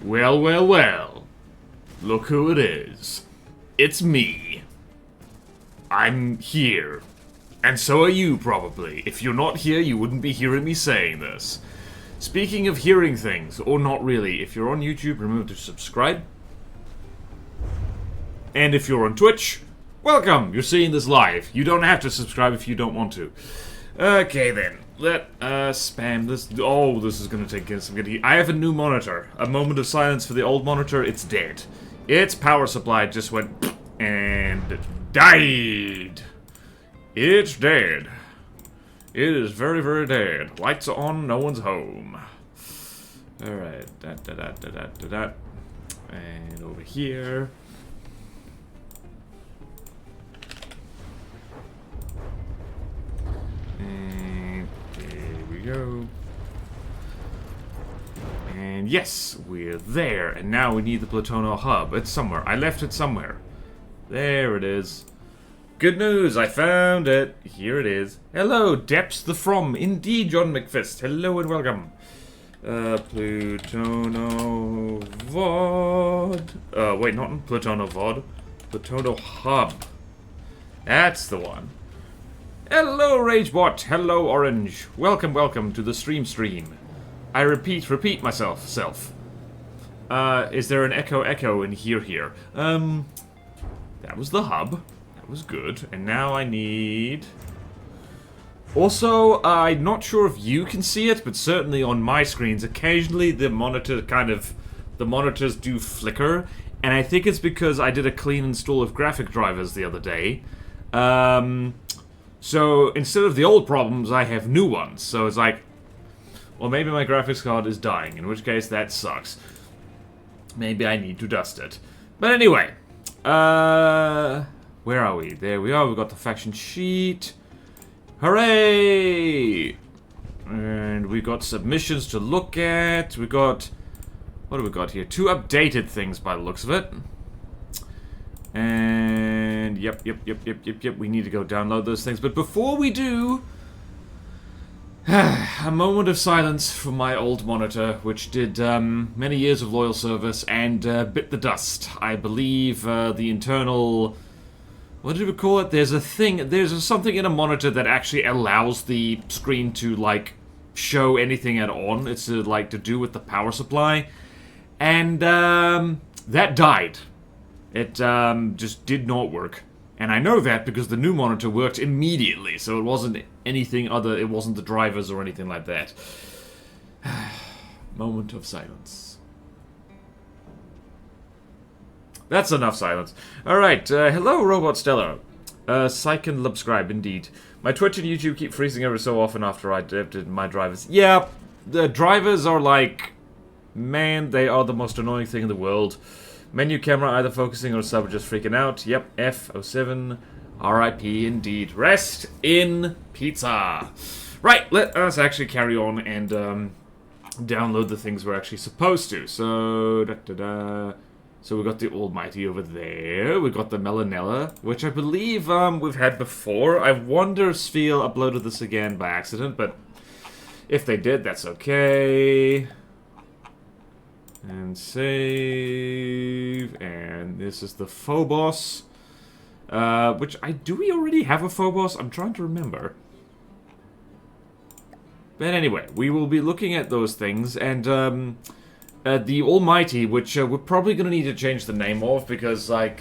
Well, well, well. Look who it is. It's me. I'm here. And so are you, probably. If you're not here, you wouldn't be hearing me saying this. Speaking of hearing things, or not really, if you're on YouTube, remember to subscribe. And if you're on Twitch, welcome! You're seeing this live. You don't have to subscribe if you don't want to. Okay then, let us spam this. Oh, this is gonna take some getting. I have a new monitor. A moment of silence for the old monitor. It's dead. Its power supply just went and died. It's dead. It is very, very dead. Lights are on, no one's home. Alright, and over here. And there we go. And yes, we're there. And now we need the Platono hub. It's somewhere. I left it somewhere. There it is. Good news, I found it. Here it is. Hello, Depths the From. Indeed, John McFist. Hello and welcome. Platono VOD. Wait, not Platono VOD. Platono Hub. That's the one. Hello, Ragebot. Hello, Orange. Welcome, welcome to the stream. I repeat myself. Is there an echo in here? That was the hub. Was good, and now I need... Also, I'm not sure if you can see it, but certainly on my screens, occasionally the monitors do flicker, and I think it's because I did a clean install of graphic drivers the other day. So instead of the old problems, I have new ones, so it's like, well, maybe my graphics card is dying, in which case that sucks. Maybe I need to dust it. But anyway, where are we? There we are. We got the faction sheet. Hooray! And we got submissions to look at. We got... What do we got here? 2 updated things by the looks of it. And... Yep. We need to go download those things. But before we do... a moment of silence for my old monitor, which did many years of loyal service and bit the dust. I believe the internal... What did we call it? There's something in a monitor that actually allows the screen to, like, show anything at on. It's, like, to do with the power supply. And, that died. It, just did not work. And I know that because the new monitor worked immediately, so it wasn't anything other, it wasn't the drivers or anything like that. Moment of silence. That's enough silence. Alright, hello, Robot Stellar. Psych and subscribe, indeed. My Twitch and YouTube keep freezing every so often after I did my drivers. Yeah, the drivers are like... Man, they are the most annoying thing in the world. Menu camera either focusing or sub just freaking out. Yep, F07. RIP, indeed. Rest in pizza. Right, let us actually carry on and download the things we're actually supposed to. So, So we got the Almighty over there. We got the Melanella, which I believe we've had before. I wonder if Sphere uploaded this again by accident, but if they did, that's okay. And save. And this is the Phobos. Do we already have a Phobos? I'm trying to remember. But anyway, we will be looking at those things, and the Almighty, which we're probably going to need to change the name of, because, like,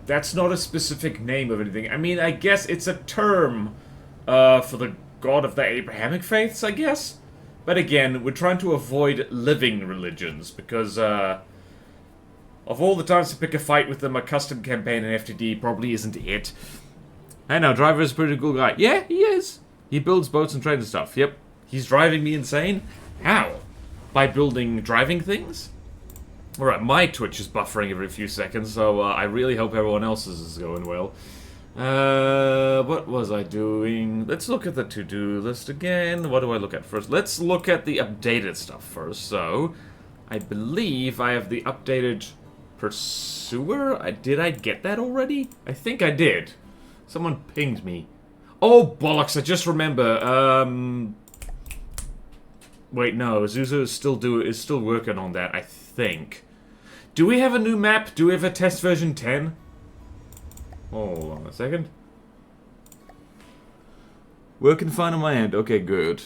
that's not a specific name of anything. I mean, I guess it's a term for the god of the Abrahamic faiths, I guess? But again, we're trying to avoid living religions, because of all the times to pick a fight with them, a custom campaign in FTD probably isn't it. I know, Driver is a pretty cool guy. Yeah, he is. He builds boats and trains and stuff. Yep. He's driving me insane. How? By building driving things? Alright, my Twitch is buffering every few seconds, so I really hope everyone else's is going well. What was I doing? Let's look at the to-do list again. What do I look at first? Let's look at the updated stuff first. So, I believe I have the updated Pursuer? Did I get that already? I think I did. Someone pinged me. Oh, bollocks, I just remember. Wait, no, Azusa is still working on that, I think. Do we have a new map? Do we have a test version 10? Hold on a second. Working fine on my end. Okay, good.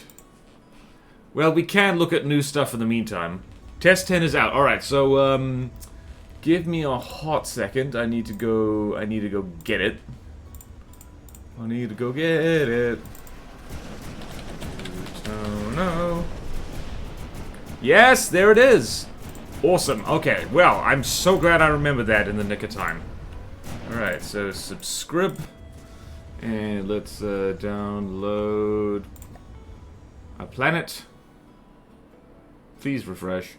Well, we can look at new stuff in the meantime. Test 10 is out. Alright, so, give me a hot second. I need to go get it. I need to go get it. Oh, no. Yes, there it is. Awesome. Okay, well, I'm so glad I remembered that in the nick of time. Alright, so subscribe. And let's download a planet. Please refresh.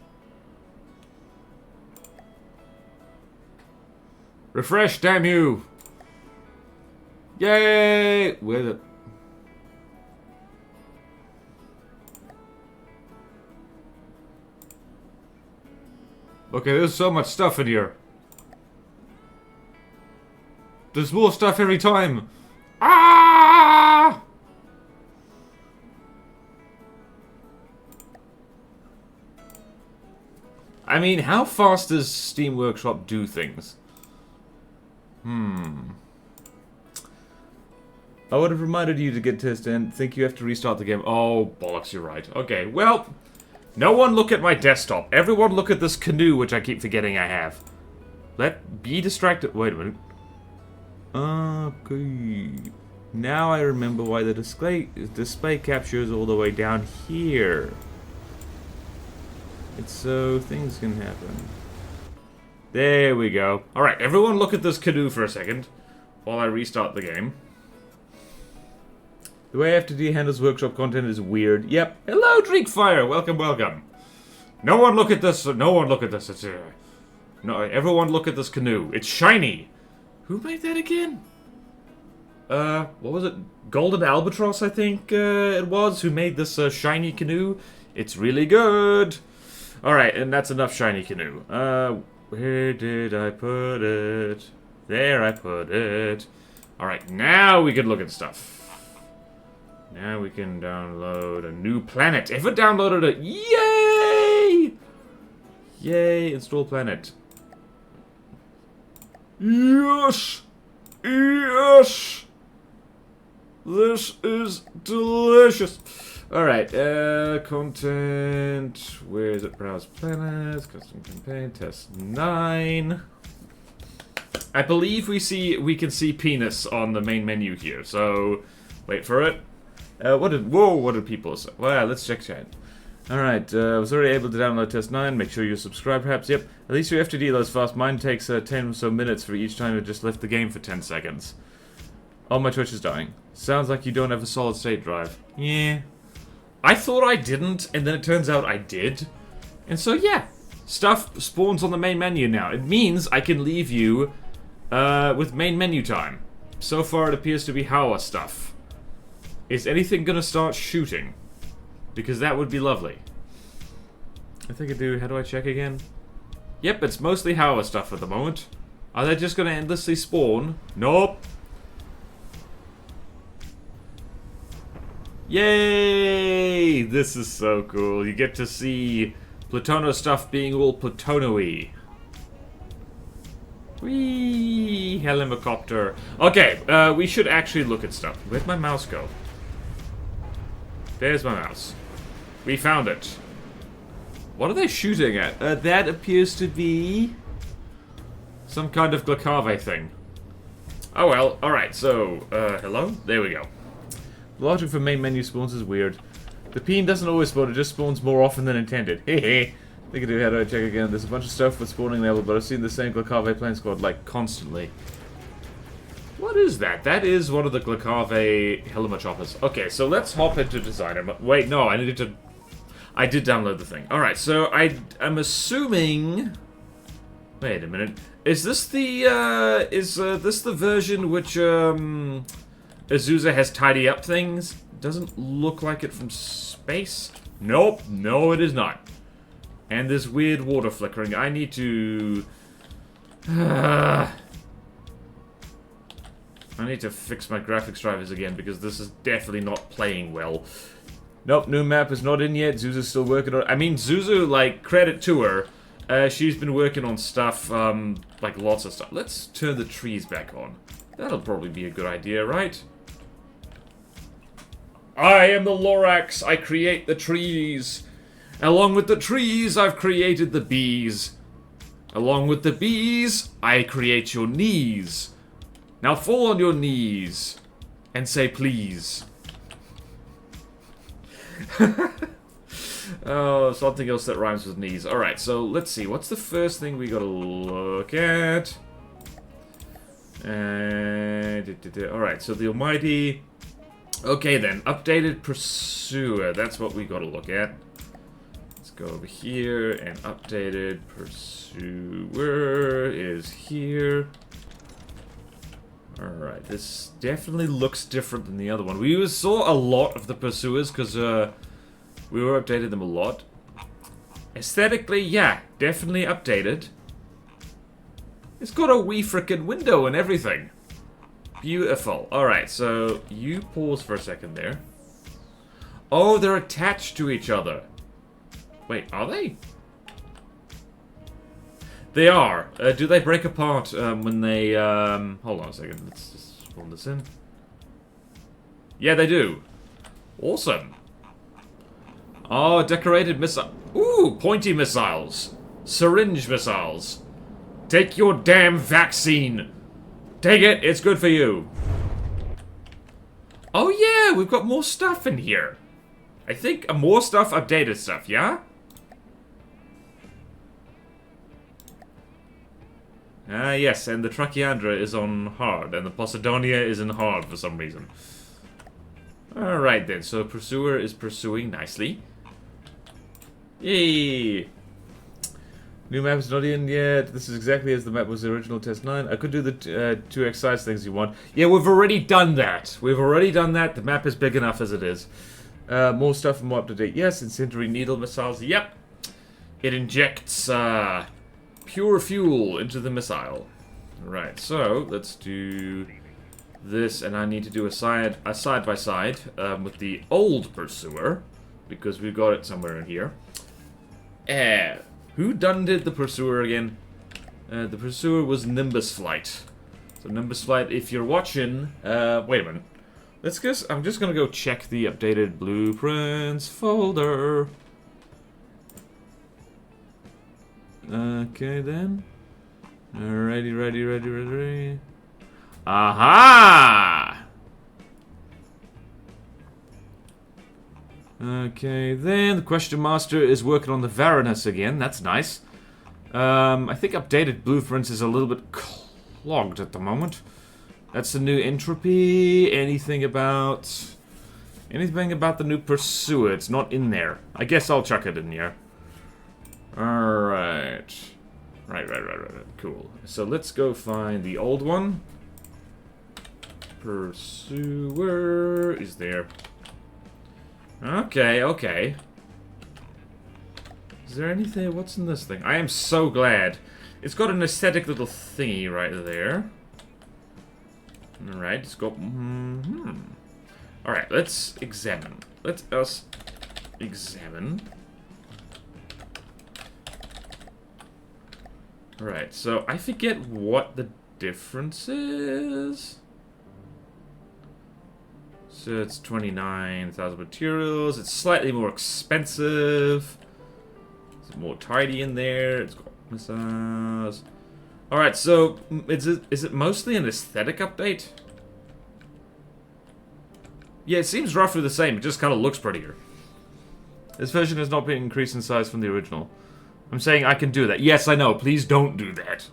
Refresh, damn you! Yay! Where the... Okay, there's so much stuff in here. There's more stuff every time. Ah! I mean, how fast does Steam Workshop do things? I would have reminded you to get test and think you have to restart the game. Oh, bollocks, you're right. Okay, well, no one look at my desktop. Everyone look at this canoe, which I keep forgetting I have. Be distracted. Wait a minute. Okay. Now I remember why the display capture is all the way down here. It's so things can happen. There we go. Alright, everyone look at this canoe for a second while I restart the game. The way FTD handles workshop content is weird. Yep. Hello, Dreekfire. Welcome, welcome. No one look at this. No one look at this. It's no. Everyone look at this canoe. It's shiny. Who made that again? What was it? Golden Albatross, I think it was. Who made this shiny canoe? It's really good. All right, and that's enough shiny canoe. Where did I put it? There I put it. All right, now we can look at stuff. Now we can download a new planet. Ever downloaded it? Yay! Yay, install planet. Yes! Yes! This is delicious. Alright, content. Where is it? Browse planets, custom campaign, test 9. I believe we can see penis on the main menu here, so wait for it. What did people say? Well, let's check chat. Alright, I was already able to download test 9. Make sure you subscribe, perhaps. Yep. At least your FTD loads fast. Mine takes 10 or so minutes for each time it just left the game for 10 seconds. Oh, my Twitch is dying. Sounds like you don't have a solid state drive. Yeah. I thought I didn't, and then it turns out I did. And so, yeah. Stuff spawns on the main menu now. It means I can leave you with main menu time. So far, it appears to be Howa stuff. Is anything gonna start shooting? Because that would be lovely. I think I do. How do I check again? Yep, it's mostly Howa stuff at the moment. Are they just gonna endlessly spawn? Nope. Yay! This is so cool. You get to see Plutono stuff being all Plutono-y. Whee! Helicopter. Okay, we should actually look at stuff. Where'd my mouse go? There's my mouse. We found it. What are they shooting at? That appears to be some kind of Glakave thing. Oh well, alright, so, hello? There we go. The logic for main menu spawns is weird. The peen doesn't always spawn, it just spawns more often than intended. Hehe. Think I do, how do I check again? There's a bunch of stuff with spawning level, but I've seen the same Glakave plane squad, like, constantly. What is that? That is one of the Glakave Helima choppers. Okay, so let's hop into Designer. Wait, no, I did download the thing. Alright, so I'm assuming... Wait a minute. Is this the, this the version which, Azusa has tidy up things? Doesn't look like it from space. Nope, no it is not. And there's weird water flickering. I need to... I need to fix my graphics drivers again because this is definitely not playing well. Nope, new map is not in yet. Zuzu's still working on it. I mean, Zuzu, like, credit to her. She's been working on stuff, like lots of stuff. Let's turn the trees back on. That'll probably be a good idea, right? I am the Lorax. I create the trees. Along with the trees, I've created the bees. Along with the bees, I create your knees. Now fall on your knees and say please. Oh, something else that rhymes with knees. Alright, so let's see. What's the first thing we gotta look at? Alright, so the Almighty. Okay then, updated Pursuer. That's what we gotta look at. Let's go over here, and updated Pursuer is here. Alright, this definitely looks different than the other one. We saw a lot of the Pursuers because we were updated them a lot. Aesthetically, yeah, definitely updated. It's got a wee frickin' window and everything. Beautiful. Alright, so you pause for a second there. Oh, they're attached to each other. Wait, are they? They are. Do they break apart when they... Hold on a second. Let's just spawn this in. Yeah, they do. Awesome. Oh, decorated missile. Ooh, pointy missiles. Syringe missiles. Take your damn vaccine. Take it. It's good for you. Oh, yeah. We've got more stuff in here. I think more stuff, updated stuff, yeah? Ah, yes, and the Tracheandra is on hard, and the Posidonia is in hard for some reason. Alright then, so Pursuer is pursuing nicely. Yay! New map is not in yet. This is exactly as the map was the original Test 9. I could do the 2 exercise things you want. Yeah, we've already done that. We've already done that. The map is big enough as it is. More stuff and more up to date. Yes, incendiary needle missiles. Yep. It injects, pure fuel into the missile. Right, so let's do this, and I need to do a side by side with the old Pursuer because we've got it somewhere in here. Who done did the Pursuer again? The Pursuer was Nimbus Flight. So Nimbus Flight, if you're watching, wait a minute. I'm just gonna go check the updated blueprints folder. Okay then. Ready. Aha! Okay then, the Question Master is working on the Varanus again, that's nice. I think updated blueprints is a little bit clogged at the moment. That's the new entropy. Anything about the new Pursuer? It's not in there. I guess I'll chuck it in here. Alright. Right. Cool. So let's go find the old one. Pursuer is there. Okay. Is there anything? What's in this thing? I am so glad. It's got an aesthetic little thingy right there. Alright, let's go. Alright, let's examine. Let us examine. Alright, so I forget what the difference is. So it's 29,000 materials. It's slightly more expensive. It's more tidy in there. It's got missiles. Alright, so is it mostly an aesthetic update? Yeah, it seems roughly the same. It just kind of looks prettier. This version has not been increased in size from the original. I'm saying I can do that. Yes, I know. Please don't do that.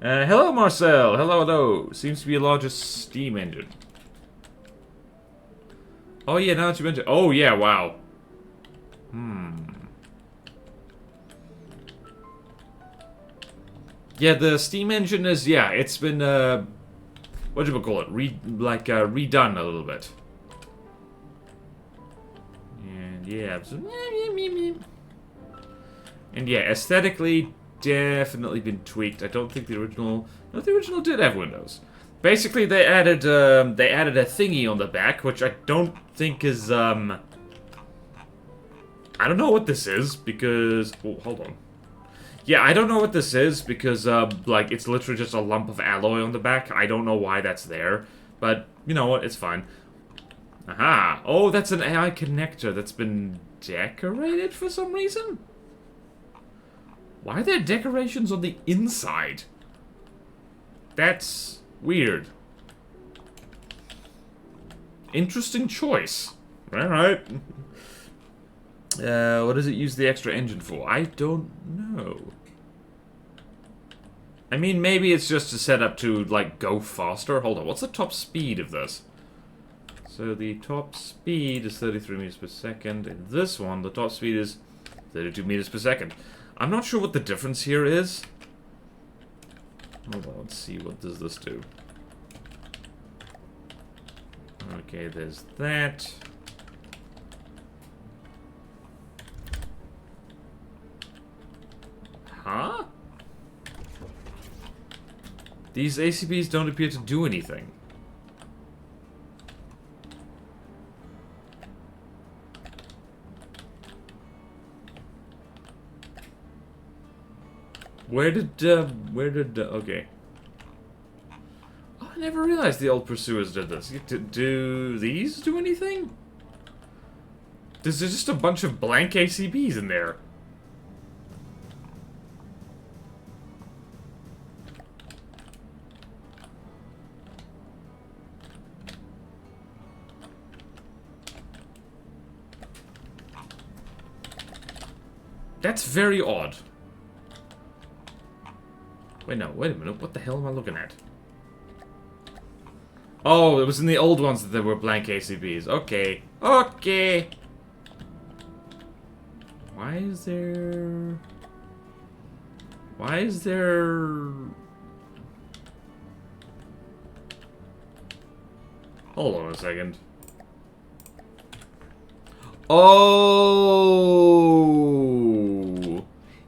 Hello, Marcel. Hello. Seems to be a larger steam engine. Oh, yeah, now that you mentioned... Oh, yeah, wow. Yeah, the steam engine is... Yeah, it's been, what do you call it? Redone a little bit. And, yeah... And yeah, aesthetically, definitely been tweaked. I don't think the original... No, the original did have windows. Basically, they added a thingy on the back, which I don't think is, I don't know what this is, because... Oh, hold on. Yeah, I don't know what this is, because, like, it's literally just a lump of alloy on the back. I don't know why that's there, but, you know what, it's fine. Aha! Oh, that's an AI connector that's been decorated for some reason? Why are there decorations on the inside? That's weird. Interesting choice. Alright. What does it use the extra engine for? I don't know. I mean, maybe it's just to set up to, like, go faster. Hold on, what's the top speed of this? So the top speed is 33 meters per second. In this one, the top speed is 32 meters per second. I'm not sure what the difference here is. Hold on, let's see, what does this do? Okay, there's that. Huh? These ACBs don't appear to do anything. Okay. Oh, I never realized the old Pursuers did this. Do these do anything? There's just a bunch of blank ACBs in there. That's very odd. Wait, no, wait a minute. What the hell am I looking at? Oh, it was in the old ones that there were blank ACBs. Okay. Okay. Why is there... Hold on a second. Oh!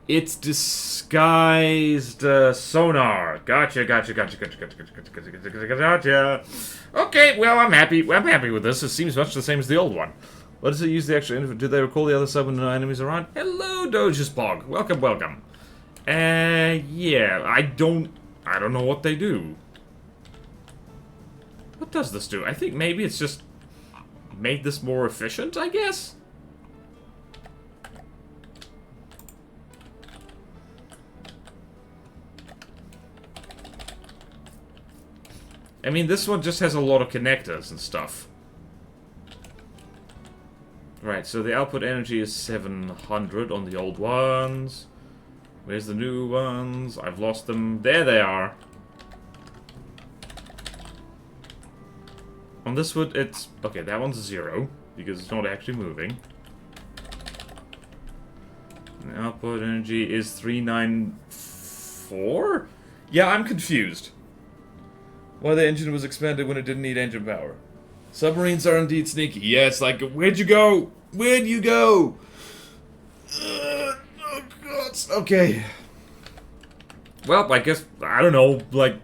It's disguised sonar. Gotcha. Okay, well, I'm happy with this. It seems much the same as the old one. What does it use the extra info? Do they recall the other sub when no enemies are around? Hello, Doge's Bog. Welcome. Yeah, I don't know what they do. What does this do? I think maybe it's just made this more efficient, I guess? I mean, this one just has a lot of connectors and stuff. Right, so the output energy is 700 on the old ones. Where's the new ones? I've lost them. There they are. On this one, it's... Okay, that one's 0, because it's not actually moving. And the output energy is 394? Yeah, I'm confused. Why the engine was expanded when it didn't need engine power. Submarines are indeed sneaky. Yeah, it's like, where'd you go? Where'd you go? Oh, God. Okay. Well, I guess, I don't know, like...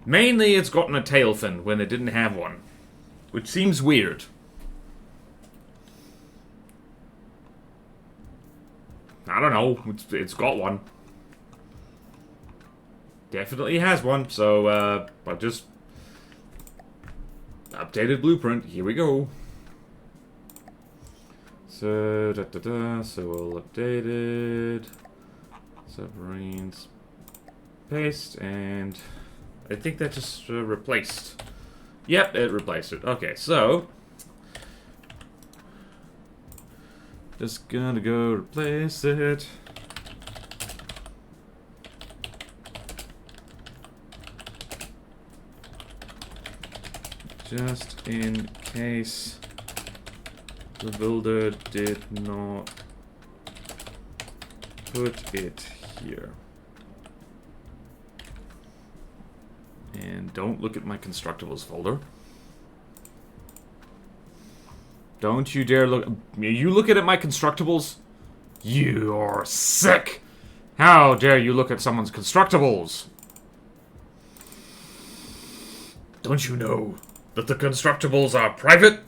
Mainly, it's gotten a tail fin when it didn't have one. Which seems weird. I don't know. It's got one. Definitely has one, so, I've just... Updated blueprint. Here we go. So, so we'll update it. Submarines. Paste, and... I think that just replaced. Yep, it replaced it. Okay, so... Just gonna go replace it. Just in case the builder did not put it here. And don't look at my constructibles folder. Don't you dare look. You looking at my constructibles? You're sick! How dare you look at someone's constructibles? Don't you know that the Constructibles are private?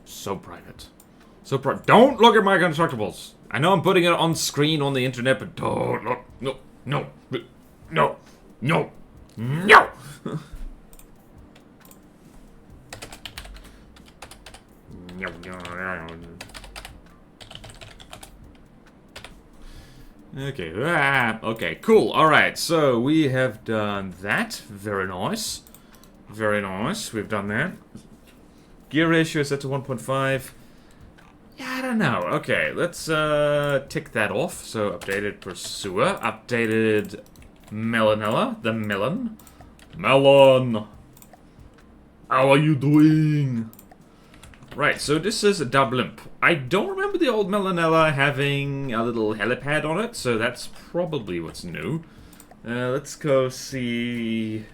So private. So don't look at my Constructibles. I know I'm putting it on screen on the internet, but don't look. No. No. No. No. No. Okay, okay, cool. Alright, so we have done that. Very nice. Very nice. We've done that. Gear ratio is set to 1.5. Yeah, I don't know. Okay, let's tick that off. So, updated Pursuer. Updated Melanella. The Melon. Melon! How are you doing? Right, so this is a Dublimp. I don't remember the old Melanella having a little helipad on it, so that's probably what's new. Let's go see...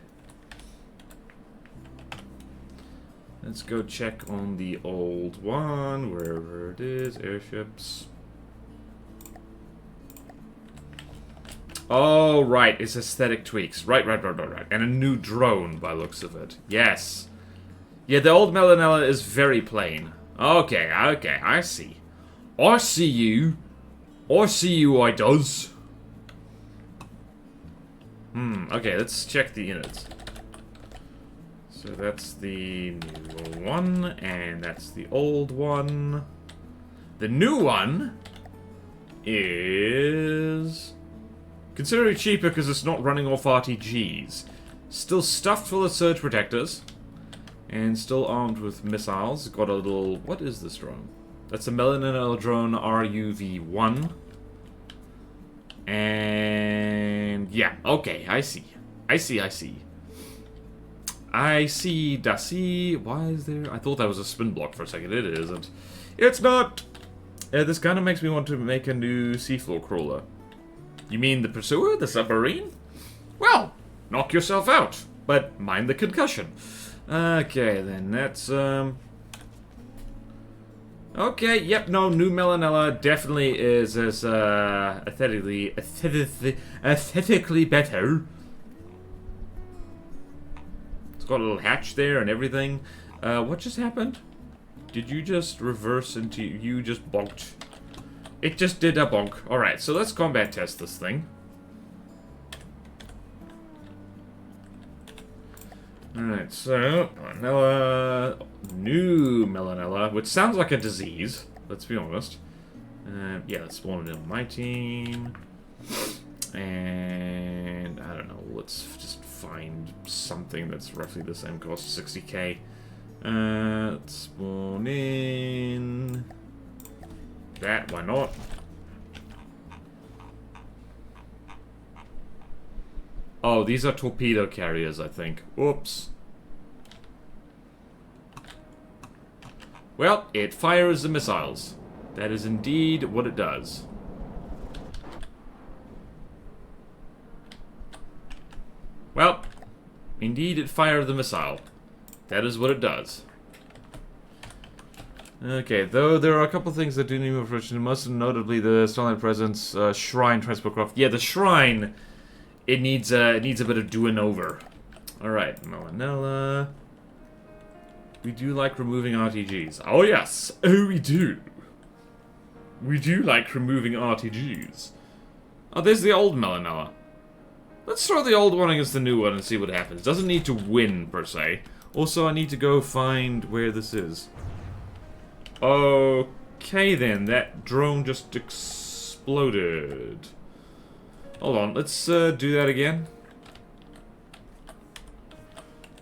Let's go check on the old one, wherever it is, airships. Oh, right, it's aesthetic tweaks. Right. And a new drone, by looks of it. Yes. Yeah, the old Melanella is very plain. Okay, I see. I see you. I does. Okay, let's check the units. So that's the new one, and that's the old one. The new one is considerably cheaper because it's not running off RTGs. Still stuffed full of surge protectors. And still armed with missiles. Got a little... What is this drone? That's a Melanella drone RUV-1. And... yeah, okay, I see. I see. Why is there... I thought that was a spin block for a second. It isn't. It's not! This kind of makes me want to make a new seafloor crawler. You mean the Pursuer? The submarine? Well, knock yourself out. But mind the concussion. Okay, then, that's, okay, yep, no, new Melanella definitely is as, aesthetically better. It's got a little hatch there and everything. What just happened? Did you just reverse into... You just bonked. It just did a bonk. Alright, so let's combat test this thing. Alright, so, Melanella, new Melanella, which sounds like a disease, let's be honest. Yeah, let's spawn it in my team. And, I don't know, let's just find something that's roughly the same cost, 60k. Let's spawn in... that, why not? Oh, these are torpedo carriers, I think. Oops. Well, it fires the missiles. That is indeed what it does. Well, indeed it fired the missile. That is what it does. Okay, though there are a couple things that do need more fruition, most notably the Starlight Presence Shrine Transport Craft. Yeah, the Shrine... It needs a bit of doing over. Alright, Melanella. We do like removing RTGs. Oh yes! Oh, we do! We do like removing RTGs. Oh, there's the old Melanella. Let's throw the old one against the new one and see what happens. Doesn't need to win, per se. Also, I need to go find where this is. Okay then, that drone just exploded. Hold on, let's do that again.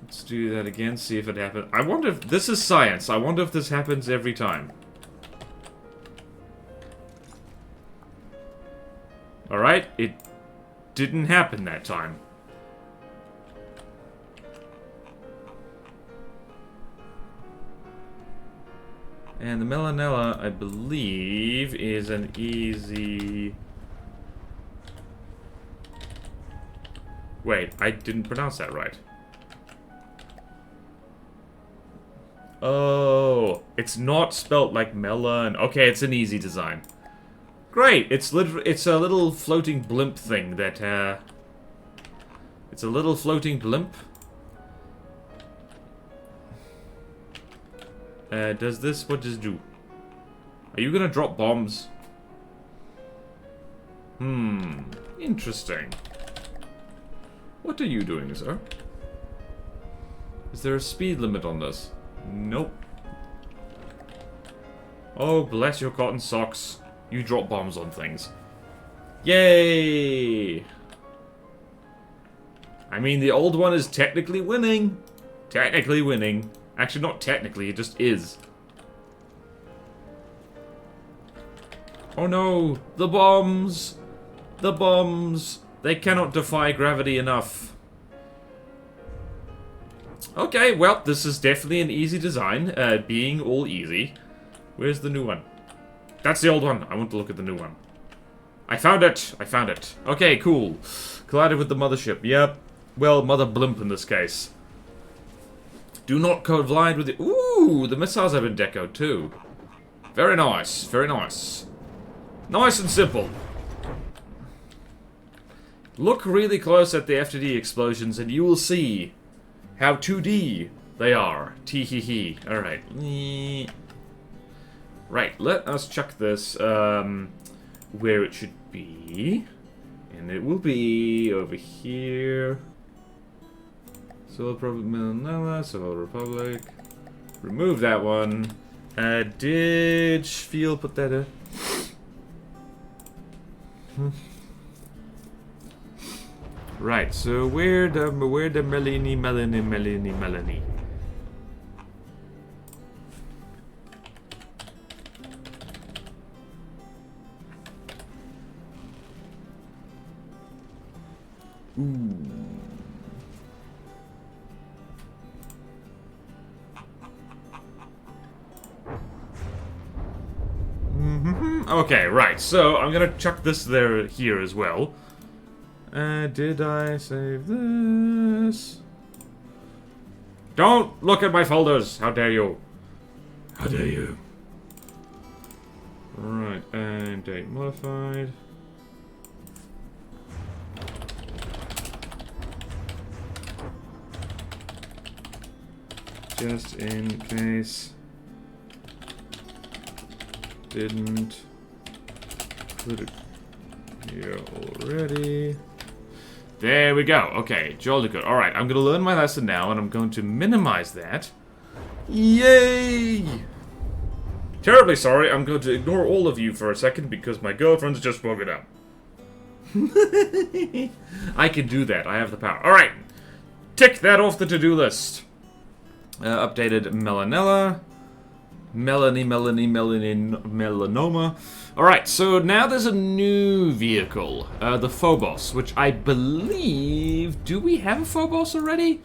Let's do that again, see if it happens. I wonder if... This is science. I wonder if this happens every time. Alright, it didn't happen that time. And the Melanella, I believe, is an easy... Wait, I didn't pronounce that right. Oh, it's not spelt like melon. Okay, it's an easy design. Great, it's a little floating blimp thing that, it's a little floating blimp Does this... What does it do? Are you gonna drop bombs? Interesting. What are you doing, sir? Is there a speed limit on this? Nope. Oh, bless your cotton socks. You drop bombs on things. Yay! I mean, the old one is technically winning. Technically winning. Actually, not technically, it just is. Oh no! The bombs! The bombs! They cannot defy gravity enough. Okay, well, this is definitely an easy design, being all easy. Where's the new one? That's the old one. I want to look at the new one. I found it! I found it. Okay, cool. Collided with the mothership. Yep. Well, mother blimp in this case. Do not collide with the... Ooh! The missiles have been decoed too. Very nice. Very nice. Nice and simple. Look really close at the FTD explosions and you will see how 2D they are. Tee-hee-hee. Alright. Right, let us chuck this where it should be. And it will be over here. Solar Republic. Remove that one. Did Field put that in? Right, so where the Melanie. Ooh. Okay, right, so I'm gonna chuck this here as well. Did I save this? Don't look at my folders! How dare you? How dare you? Right, and date modified. Just in case. Didn't put it here already. There we go. Okay, jolly good. Alright, I'm going to learn my lesson now, and I'm going to minimize that. Yay! Terribly sorry, I'm going to ignore all of you for a second because my girlfriend's just woken up. I can do that. I have the power. Alright. Tick that off the to-do list. Updated melanella. Melanoma. Alright, so now there's a new vehicle. The Phobos, which I believe... Do we have a Phobos already?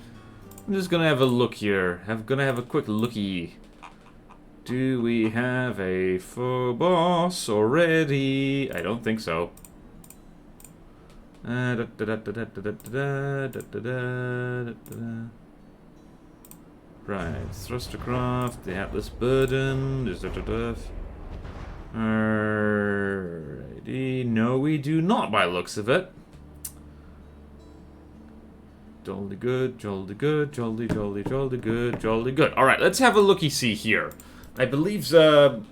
I'm just gonna have a look here. Gonna have a quick looky. Do we have a Phobos already? I don't think so. Right, Thrustercraft, the Atlas Burden, Alrighty, no we do not by looks of it. Jolly good, jolly good, jolly good, jolly good. Alright, let's have a looky-see here. I believe, who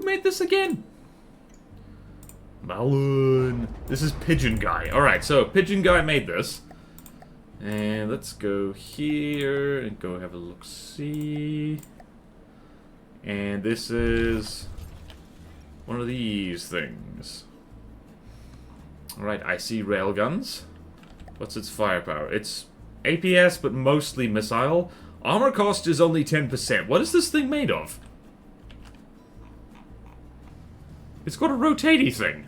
made this again? Malin. This is Pigeon Guy. Alright, so Pigeon Guy made this. And let's go here and go have a look-see. And this is one of these things. Alright, I see railguns. What's its firepower? It's APS, but mostly missile. Armor cost is only 10%. What is this thing made of? It's got a rotatey thing.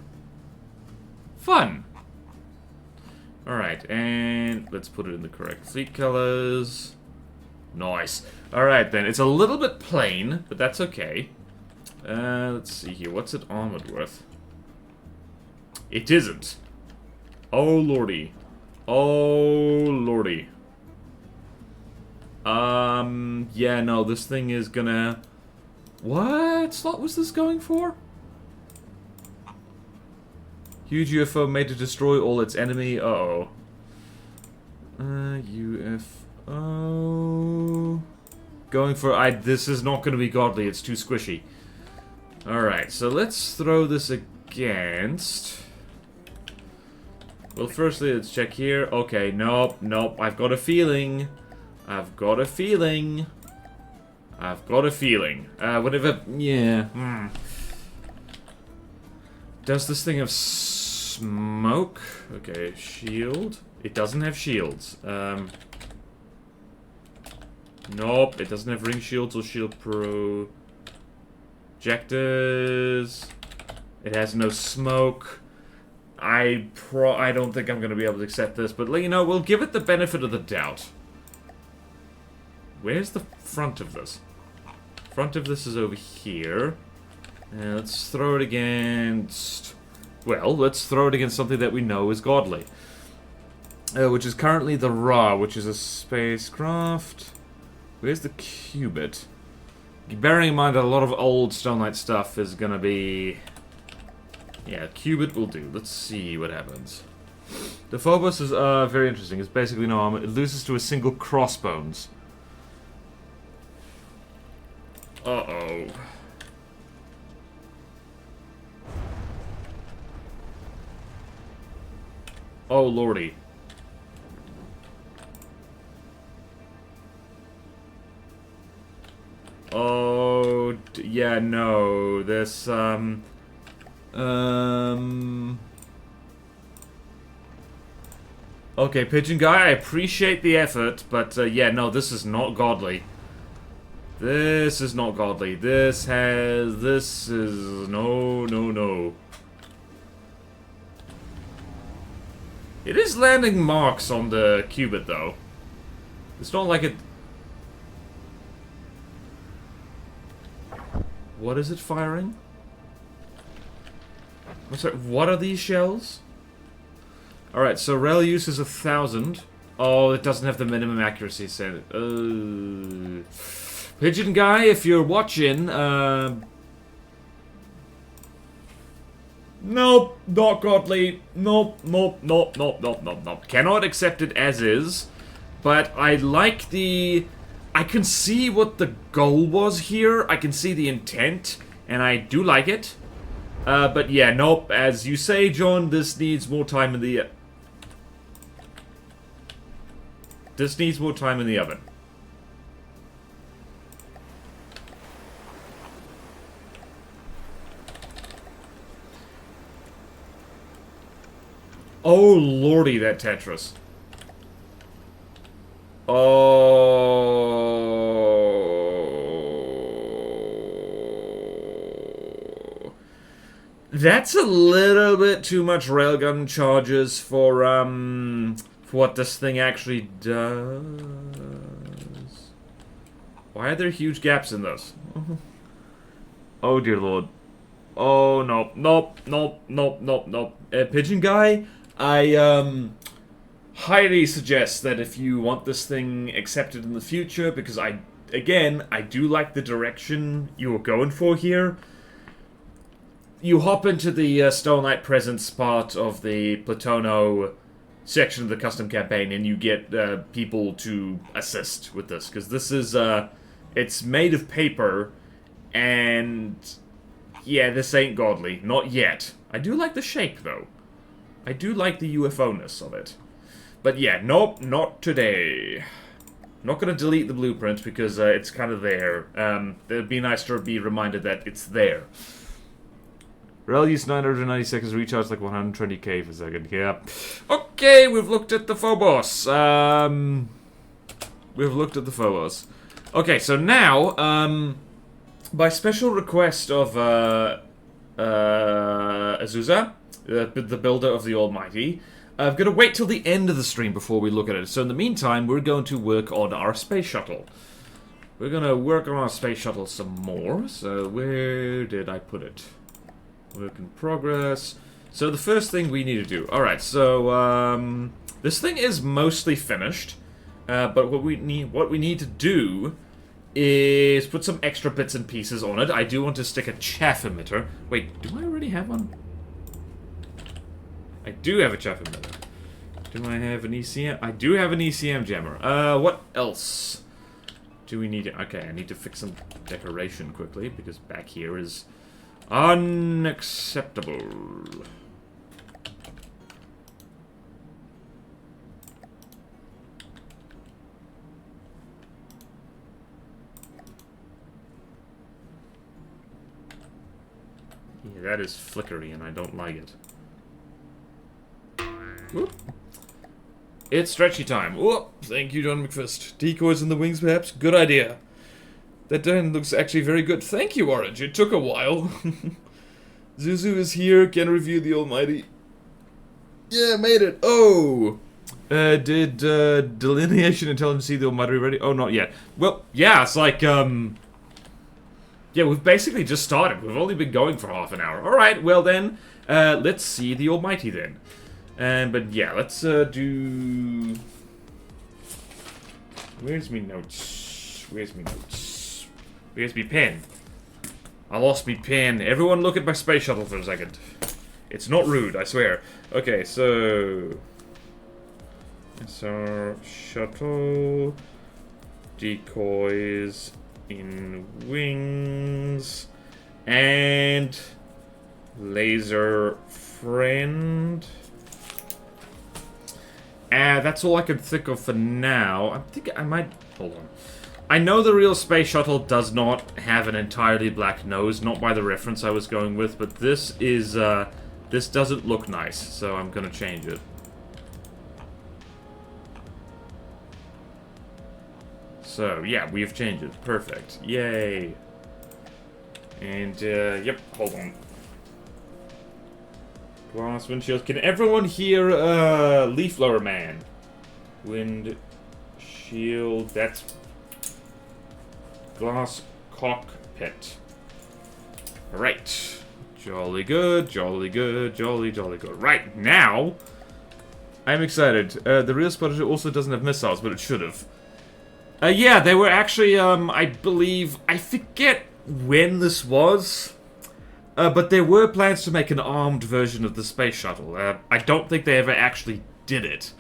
Fun. Alright, and let's put it in the correct fleet colors. Nice. Alright then, it's a little bit plain, but that's okay. Let's see here, what's it armored with? It isn't. Oh lordy. Oh lordy. Yeah, no, this thing is gonna... What slot was this going for? Huge UFO made to destroy all its enemy. UFO. Going for... this is not going to be godly. It's too squishy. Alright, so let's throw this against... Well, firstly, let's check here. Okay, nope, nope. I've got a feeling. I've got a feeling. I've got a feeling. Whatever... Yeah. Does this thing have smoke? Okay, shield. It doesn't have shields. Nope, it doesn't have ring shields or shield projectors. It has no smoke. I don't think I'm gonna be able to accept this, but you know, we'll give it the benefit of the doubt. Where's the front of this? Front of this is over here. Let's throw it against... Well, let's throw it against something that we know is godly. Which is currently the Ra, which is a spacecraft. Where's the Cubit? Bearing in mind that a lot of old Stone Knight stuff is gonna be... Yeah, Cubit will do. Let's see what happens. The Phobos is very interesting. It's basically no armor. It loses to a single crossbones. Uh-oh. Oh, lordy. Oh, yeah, no. This, Okay, Pigeon Guy, I appreciate the effort, but, yeah, no, this is not godly. This is not godly. This is... No, no, no. It is landing marks on the Cubit, though. It's not like it... What is it firing? I'm sorry, what are these shells? Alright, so rail use is 1,000. Oh, it doesn't have the minimum accuracy set. Pigeon Guy, if you're watching, nope, not godly. Nope, nope, nope, nope, nope, nope, nope. Cannot accept it as is. But I like the... I can see what the goal was here. I can see the intent. And I do like it. But yeah, nope. As you say, John, this needs more time in the... This needs more time in the oven. Oh, lordy, that Tetris. Oh. That's a little bit too much railgun charges for what this thing actually does. Why are there huge gaps in this? Oh, dear lord. Oh, nope, nope, nope, nope, nope, nope. Pigeon Guy, I, highly suggest that if you want this thing accepted in the future, because I do like the direction you're going for here. You hop into the Stone Knight Presence part of the Platono section of the custom campaign, and you get people to assist with this, because this is, it's made of paper, and yeah, this ain't godly. Not yet. I do like the shape, though. I do like the UFO-ness of it. But yeah, nope, not today. Not gonna delete the blueprint because it's kind of there. It'd be nice to be reminded that it's there. Rail use 990 seconds, recharge like 120k per second. Yeah. Okay, we've looked at the Phobos. We've looked at the Phobos. Okay, so now, by special request of Azusa, the builder of the Almighty, I've got to wait till the end of the stream before we look at it. So in the meantime, we're going to work on our space shuttle. We're going to work on our space shuttle some more. So where did I put it? Work in progress. So the first thing we need to do... Alright, so this thing is mostly finished. But what we need to do is put some extra bits and pieces on it. I do want to stick a chaff emitter. Wait, do I already have one? I do have a chaff emitter. Do I have an ECM? I do have an ECM jammer. What else? Do we need... Okay, I need to fix some decoration quickly, because back here is unacceptable. Yeah, that is flickery, and I don't like it. Whoop. It's stretchy time. Whoop. Thank you, John McFist. Decoys in the wings, perhaps? Good idea. That den looks actually very good. Thank you, Orange. It took a while. Zuzu is here. Can review the Almighty. Yeah, made it. Oh! Did Delineation Intelligence see the Almighty ready? Oh, not yet. Well, yeah, it's like, yeah, we've basically just started. We've only been going for half an hour. Alright, well then, let's see the Almighty then. But yeah, let's do... Where's me notes? Where's me notes? Where's me pen? I lost me pen. Everyone look at my space shuttle for a second. It's not rude, I swear. Okay, so... So, shuttle... Decoys... in wings... And... Laser friend... that's all I can think of for now. I think I might... Hold on. I know the real space shuttle does not have an entirely black nose, not by the reference I was going with, but this is, this doesn't look nice, so I'm gonna change it. So, yeah, we've changed it. Perfect. Yay. And, yep, hold on. Glass windshield. Can everyone hear, Leaf Blower Man? Windshield, that's... Glass cockpit. Right. Jolly good, jolly good, jolly good. Right, now... I'm excited. The real Spudger also doesn't have missiles, but it should have. Yeah, they were actually, I believe... I forget when this was... but there were plans to make an armed version of the space shuttle. I don't think they ever actually did it.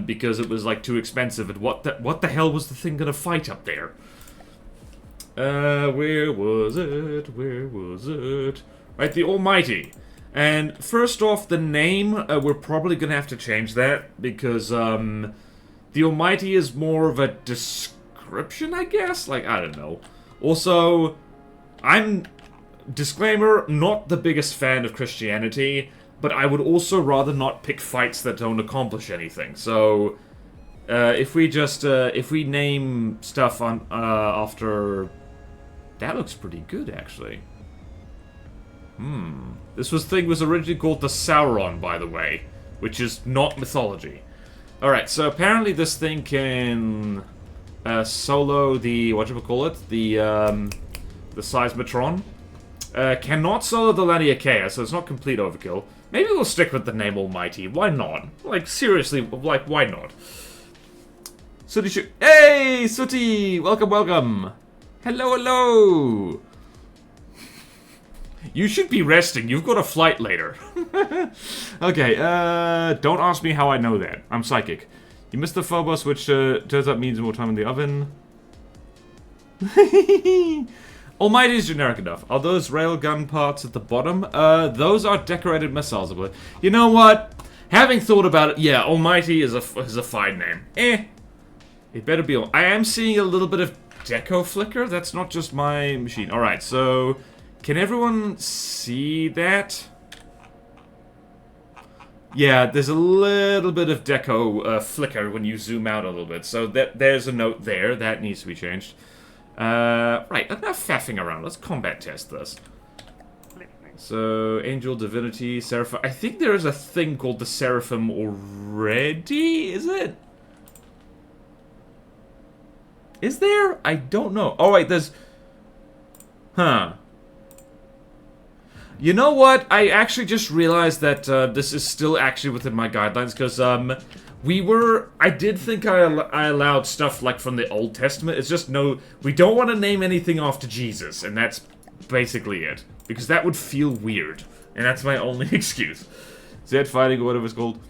Because it was, like, too expensive. And what the hell was the thing gonna fight up there? Where was it? Where was it? Right, the Almighty. And first off, the name, we're probably gonna have to change that. Because, the Almighty is more of a description, I guess? Like, I don't know. Also, disclaimer, not the biggest fan of Christianity, but I would also rather not pick fights that don't accomplish anything. So, if we just, if we name stuff on, after... That looks pretty good, actually. This thing was originally called the Sauron, by the way, which is not mythology. Alright, so apparently this thing can, solo the, whatchamacallit, the Seismotron. Cannot solo the Laniakea, so it's not complete overkill. Maybe we'll stick with the name Almighty. Why not? Like, seriously, like, why not? Sooty Hey, Sooty! Welcome, welcome! Hello, hello! You should be resting. You've got a flight later. Okay, don't ask me how I know that. I'm psychic. You missed the Phobos, which, turns out means more time in the oven. Almighty is generic enough. Are those railgun parts at the bottom? Those are decorated missiles, I believe. You know what? Having thought about it, yeah, Almighty is a fine name. It better be... I am seeing a little bit of deco flicker. That's not just my machine. Alright, so... Can everyone see that? Yeah, there's a little bit of deco flicker when you zoom out a little bit. So there's a note there. That needs to be changed. Right, enough faffing around. Let's combat test this. So, Angel, Divinity, Seraphim. I think there is a thing called the Seraphim already, is it? Is there? I don't know. Oh, wait, there's... Huh. You know what? I actually just realized that this is still actually within my guidelines, because I did think I allowed stuff like from the Old Testament. It's just we don't want to name anything after Jesus, and that's basically it. Because that would feel weird, and that's my only excuse. Zed fighting or whatever it's called.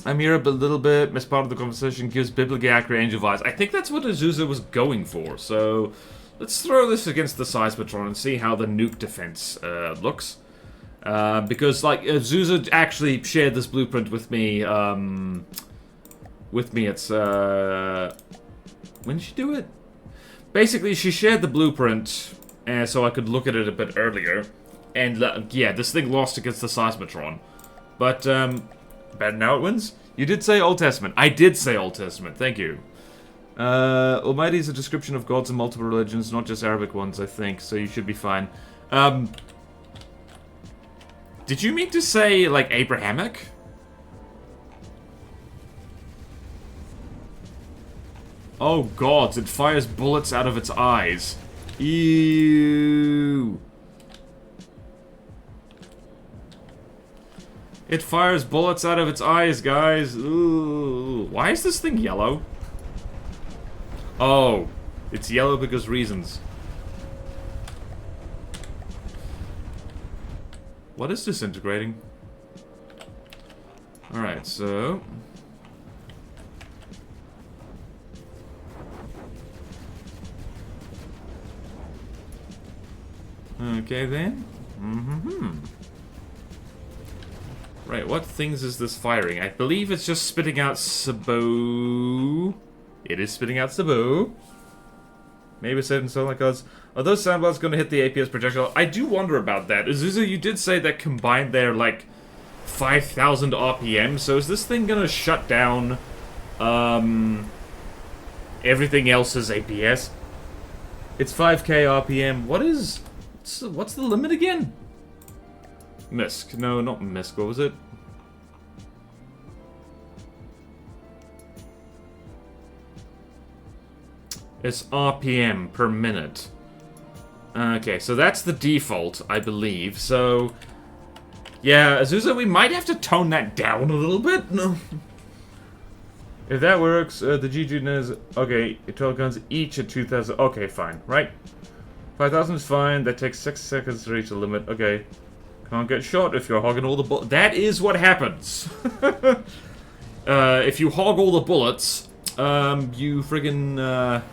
I'm here a little bit, missed part of the conversation, gives biblically accurate angel vibes. I think that's what Azusa was going for, so let's throw this against the Seismotron and see how the nuke defense looks. Because, like, Azusa actually shared this blueprint with me, it's, when did she do it? Basically, she shared the blueprint, so I could look at it a bit earlier, and, yeah, this thing lost against the Seismotron. But, bad now it wins? You did say Old Testament. I did say Old Testament, thank you. Almighty is a description of gods in multiple religions, not just Arabic ones, I think, so you should be fine. Did you mean to say, like, Abrahamic? Oh god, it fires bullets out of its eyes. Ew. It fires bullets out of its eyes, guys. Ooh. Why is this thing yellow? Oh, it's yellow because reasons. What is disintegrating? Alright, so... Okay, then. Right, what things is this firing? I believe it's just spitting out Sabo. It is spitting out Sabo. Maybe certain solar cards. Are those sandbars going to hit the APS projectile? I do wonder about that. Azusa, you did say that combined they're like 5,000 RPM, so is this thing going to shut down everything else's APS? It's 5k RPM. What's the limit again? Misk. No, not Misk. What was it? It's RPM per minute. Okay, so that's the default, I believe. So, yeah, Azusa, we might have to tone that down a little bit. No. If that works, the GG knows. Okay, 12 guns each at 2,000. Okay, fine, right? 5,000 is fine. That takes 6 seconds to reach the limit. Okay. Can't get shot if you're hogging all the bullets. That is what happens. If you hog all the bullets, you friggin',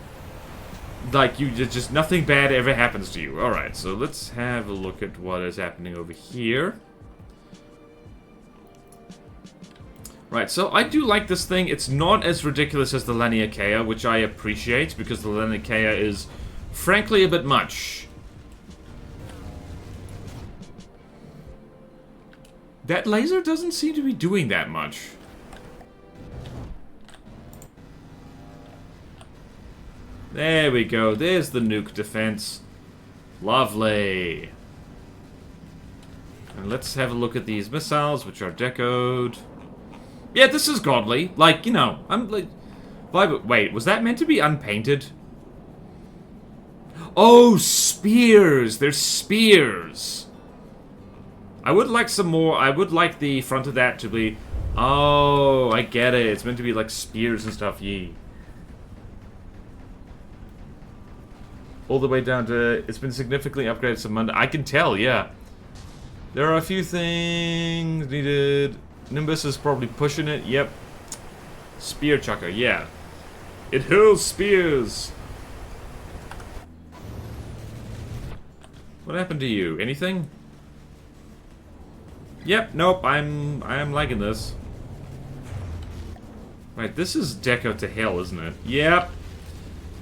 like, you just nothing bad ever happens to you. Alright, so let's have a look at what is happening over here. Right, so I do like this thing. It's not as ridiculous as the Laniakea, which I appreciate, because the Laniakea is, frankly, a bit much. That laser doesn't seem to be doing that much. There we go. There's the nuke defense. Lovely. And let's have a look at these missiles, which are decoed. Yeah, this is godly. Like, you know, I'm like... Wait, was that meant to be unpainted? Oh, spears! There's spears! I would like some more... I would like the front of that to be... Oh, I get it. It's meant to be like spears and stuff, yee. All the way down to... It's been significantly upgraded some Monday. I can tell, yeah. There are a few things needed. Nimbus is probably pushing it. Yep. Spear chucker, yeah. It hurls spears. What happened to you? Anything? Yep, nope, I am liking this. Right, this is deco to hell, isn't it? Yep.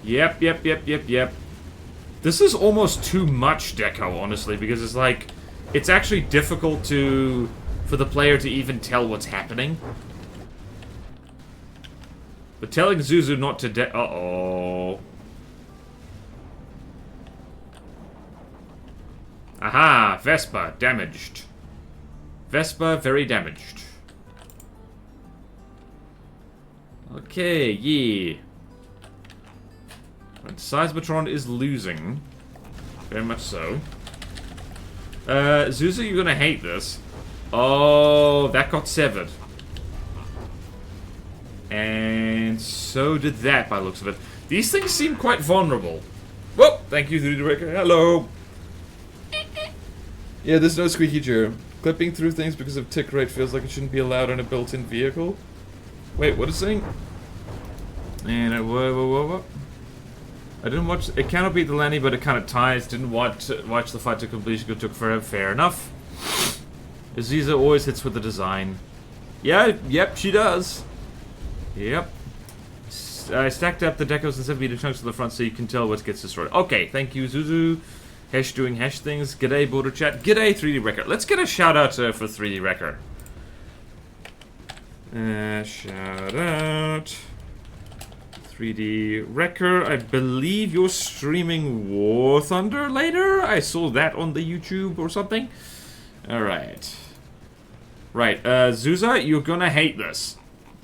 Yep. This is almost too much deco, honestly, because it's like... It's actually difficult for the player to even tell what's happening. But telling Zuzu not to uh-oh. Aha! Vespa, damaged. Vespa, very damaged. Okay, yeah. And Seismotron is losing. Very much so. Zuzu, you're gonna hate this. Oh, that got severed. And so did that, by the looks of it. These things seem quite vulnerable. Whoa! Thank you, 3D Director. Hello! Yeah, there's no squeaky chair. Clipping through things because of tick rate feels like it shouldn't be allowed in a built-in vehicle. Wait, what is it saying? And what? I didn't watch. It cannot beat the Lenny, but it kind of ties. Didn't watch the fight to completion. It took forever. Fair enough. Aziza always hits with the design. Yeah, yep, she does. Yep. I stacked up the decos in 7-meter chunks to the front so you can tell what gets destroyed. Okay, thank you, Zuzu. Hesh doing Hesh things. G'day, Border Chat. G'day, 3D Wrecker. Let's get a shout out for 3D Wrecker. Shout out. 3D Wrecker. I believe you're streaming War Thunder later? I saw that on the YouTube or something. Alright. Right, Zuza, you're gonna hate this.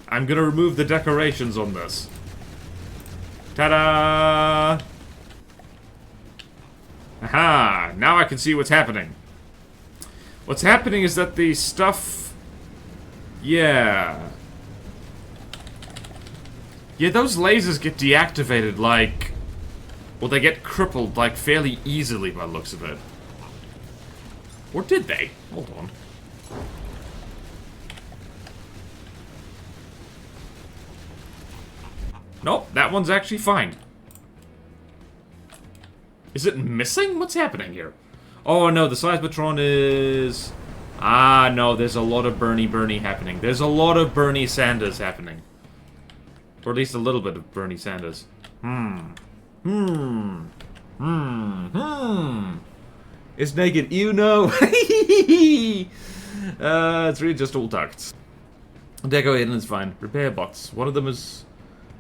I'm gonna remove the decorations on this. Ta-da! Aha! Now I can see what's happening. What's happening is that the stuff... Yeah. Yeah, those lasers get deactivated, like... Well, they get crippled, like, fairly easily by the looks of it. Or did they? Hold on. Nope, that one's actually fine. Is it missing? What's happening here? Oh no, the Seismotron is... Ah, no, there's a lot of Bernie happening. There's a lot of Bernie Sanders happening. Or at least a little bit of Bernie Sanders. It's naked, you know. It's really just all ducts. Deco hidden is fine. Repair box. One of them is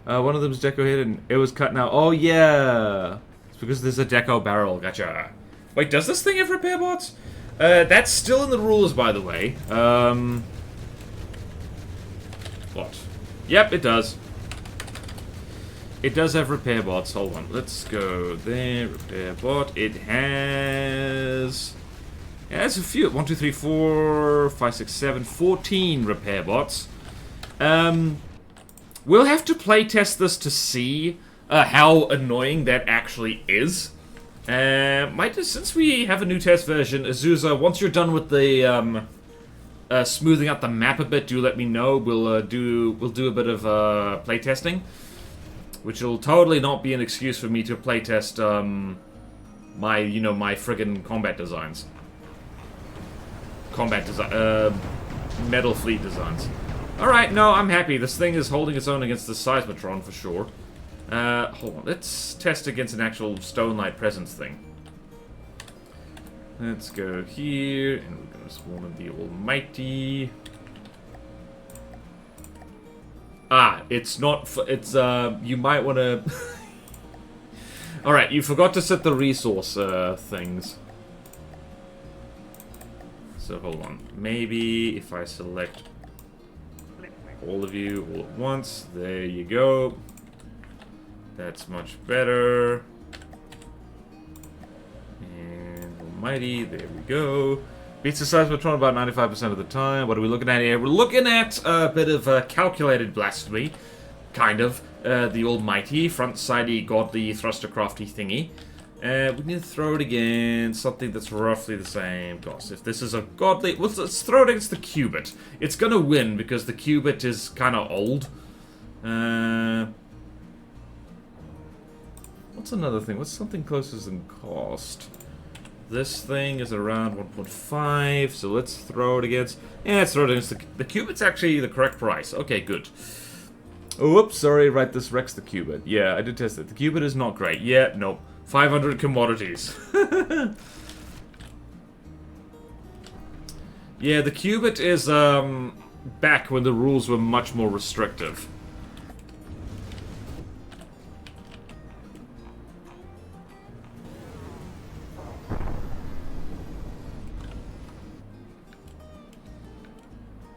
deco hidden. It was cut now. Oh yeah. It's because there's a deco barrel. Gotcha. Wait, does this thing have repair bots? That's still in the rules, by the way. What? Yep, it does. It does have repair bots. Hold on. Let's go there. Repair bot. It has... Yeah, it has a few. 1, 2, 3, 4, 5, 6, 7, 14 repair bots. We'll have to playtest this to see how annoying that actually is. Since we have a new test version, Azusa, once you're done with the smoothing out the map a bit, do let me know. We'll do a bit of playtesting, which will totally not be an excuse for me to playtest my friggin' combat designs. Metal fleet designs. Alright, no, I'm happy. This thing is holding its own against the Seismotron for sure. Hold on. Let's test against an actual Stone Light Presence thing. Let's go here, and we're gonna spawn in the Almighty. Ah, it's not... It's, you might wanna... Alright, you forgot to set the resource, things. So, hold on. Maybe if I select all of you all at once. There you go. That's much better. And Almighty, there we go. Beats the Seismotron about 95% of the time. What are we looking at here? We're looking at a bit of calculated blasphemy. Kind of. The Almighty, front-sidey, godly, thruster-crafty thingy. We need to throw it against something that's roughly the same. Gosh, if this is a godly... Well, let's throw it against the Cubit. It's gonna win because the Cubit is kind of old. What's another thing? What's something closer than cost? This thing is around 1.5, so let's throw it against... Yeah, let's throw it against the Cubit's actually the correct price. Okay, good. Oh, whoops, sorry, right, this wrecks the Cubit. Yeah, I did test it. The Cubit is not great. Yeah, nope. 500 commodities. Yeah, the Cubit is, back when the rules were much more restrictive.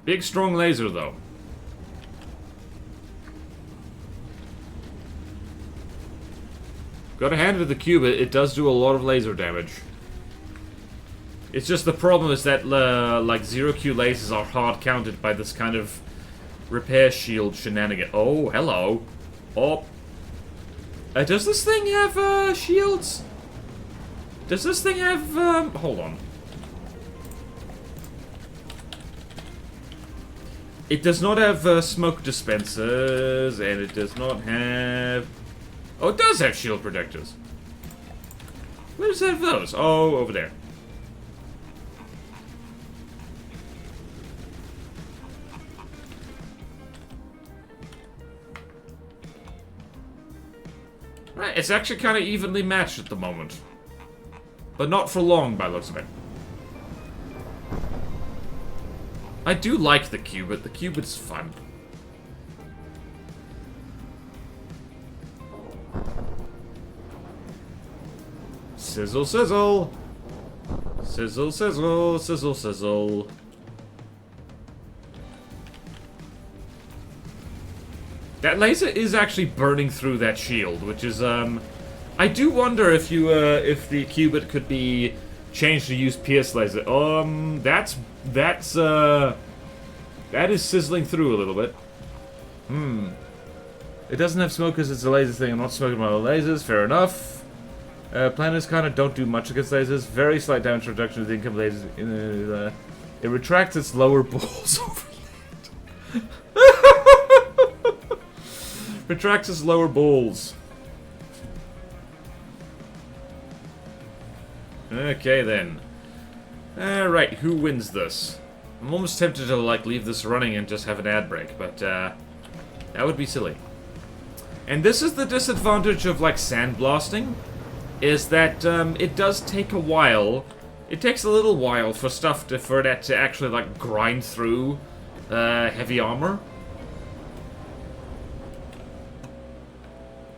Big, strong laser, though. Gotta hand it to the Cubit, it does do a lot of laser damage. It's just the problem is that, like, 0Q lasers are hard counted by this kind of repair shield shenanigan. Oh, hello. Oh. Does this thing have, shields? Does this thing have, hold on. It does not have smoke dispensers, and it does not have... Oh, it does have shield protectors. Where does it have those? Oh, over there. Right, it's actually kind of evenly matched at the moment. But not for long, by the looks of it. I do like the cubit. The cubit's fun. Sizzle, sizzle. Sizzle, sizzle, sizzle, sizzle. That laser is actually burning through that shield, which is, I do wonder if you, if the cubit could be changed to use pierce laser. That is sizzling through a little bit. It doesn't have smoke because it's a laser thing. I'm not smoking my lasers. Fair enough. Planners kind of don't do much against lasers. Very slight damage reduction with the income lasers. It retracts its lower balls overland. Retracts its lower balls. Okay then. Alright, who wins this? I'm almost tempted to like leave this running and just have an ad break, but that would be silly. And this is the disadvantage of like sandblasting, is that it does take a while. It takes a little while for stuff for that to actually like grind through heavy armor.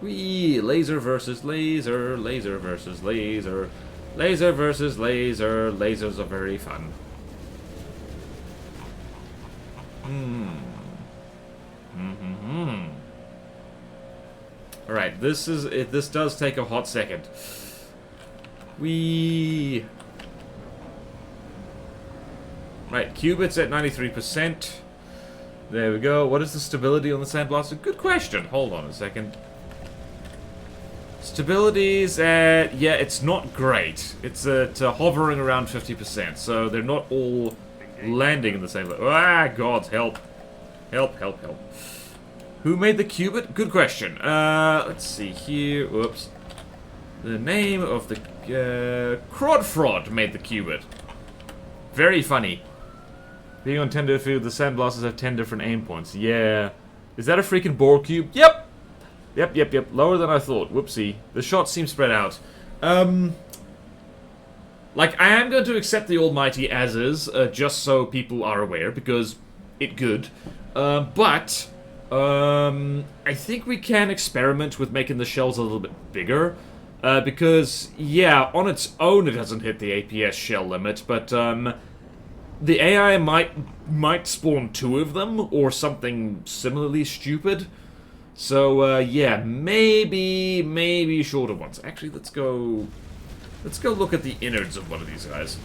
Whee! Laser versus laser, laser versus laser, laser versus laser. Lasers are very fun. Alright, this does take a hot second. Whee! Right, cubits at 93%. There we go. What is the stability on the sandblaster? Good question. Hold on a second. Stability's at... yeah, it's not great. It's at hovering around 50%, so they're not all landing in the same... ah, God, help. Help, help, help. Who made the cubit? Good question. Let's see here. Whoops. The name of the... Crodfrod made the cubit. Very funny. Being on 10 field, the sandblasters have 10 different aim points. Yeah. Is that a freaking bore cube? Yep! Yep. Lower than I thought. Whoopsie. The shots seem spread out. Like, I am going to accept the Almighty as is, just so people are aware, because it good. But, I think we can experiment with making the shells a little bit bigger. Because, yeah, on its own it doesn't hit the APS shell limit, but, the AI might spawn 2 of them, or something similarly stupid. So, yeah, maybe shorter ones. Actually, let's go look at the innards of one of these guys.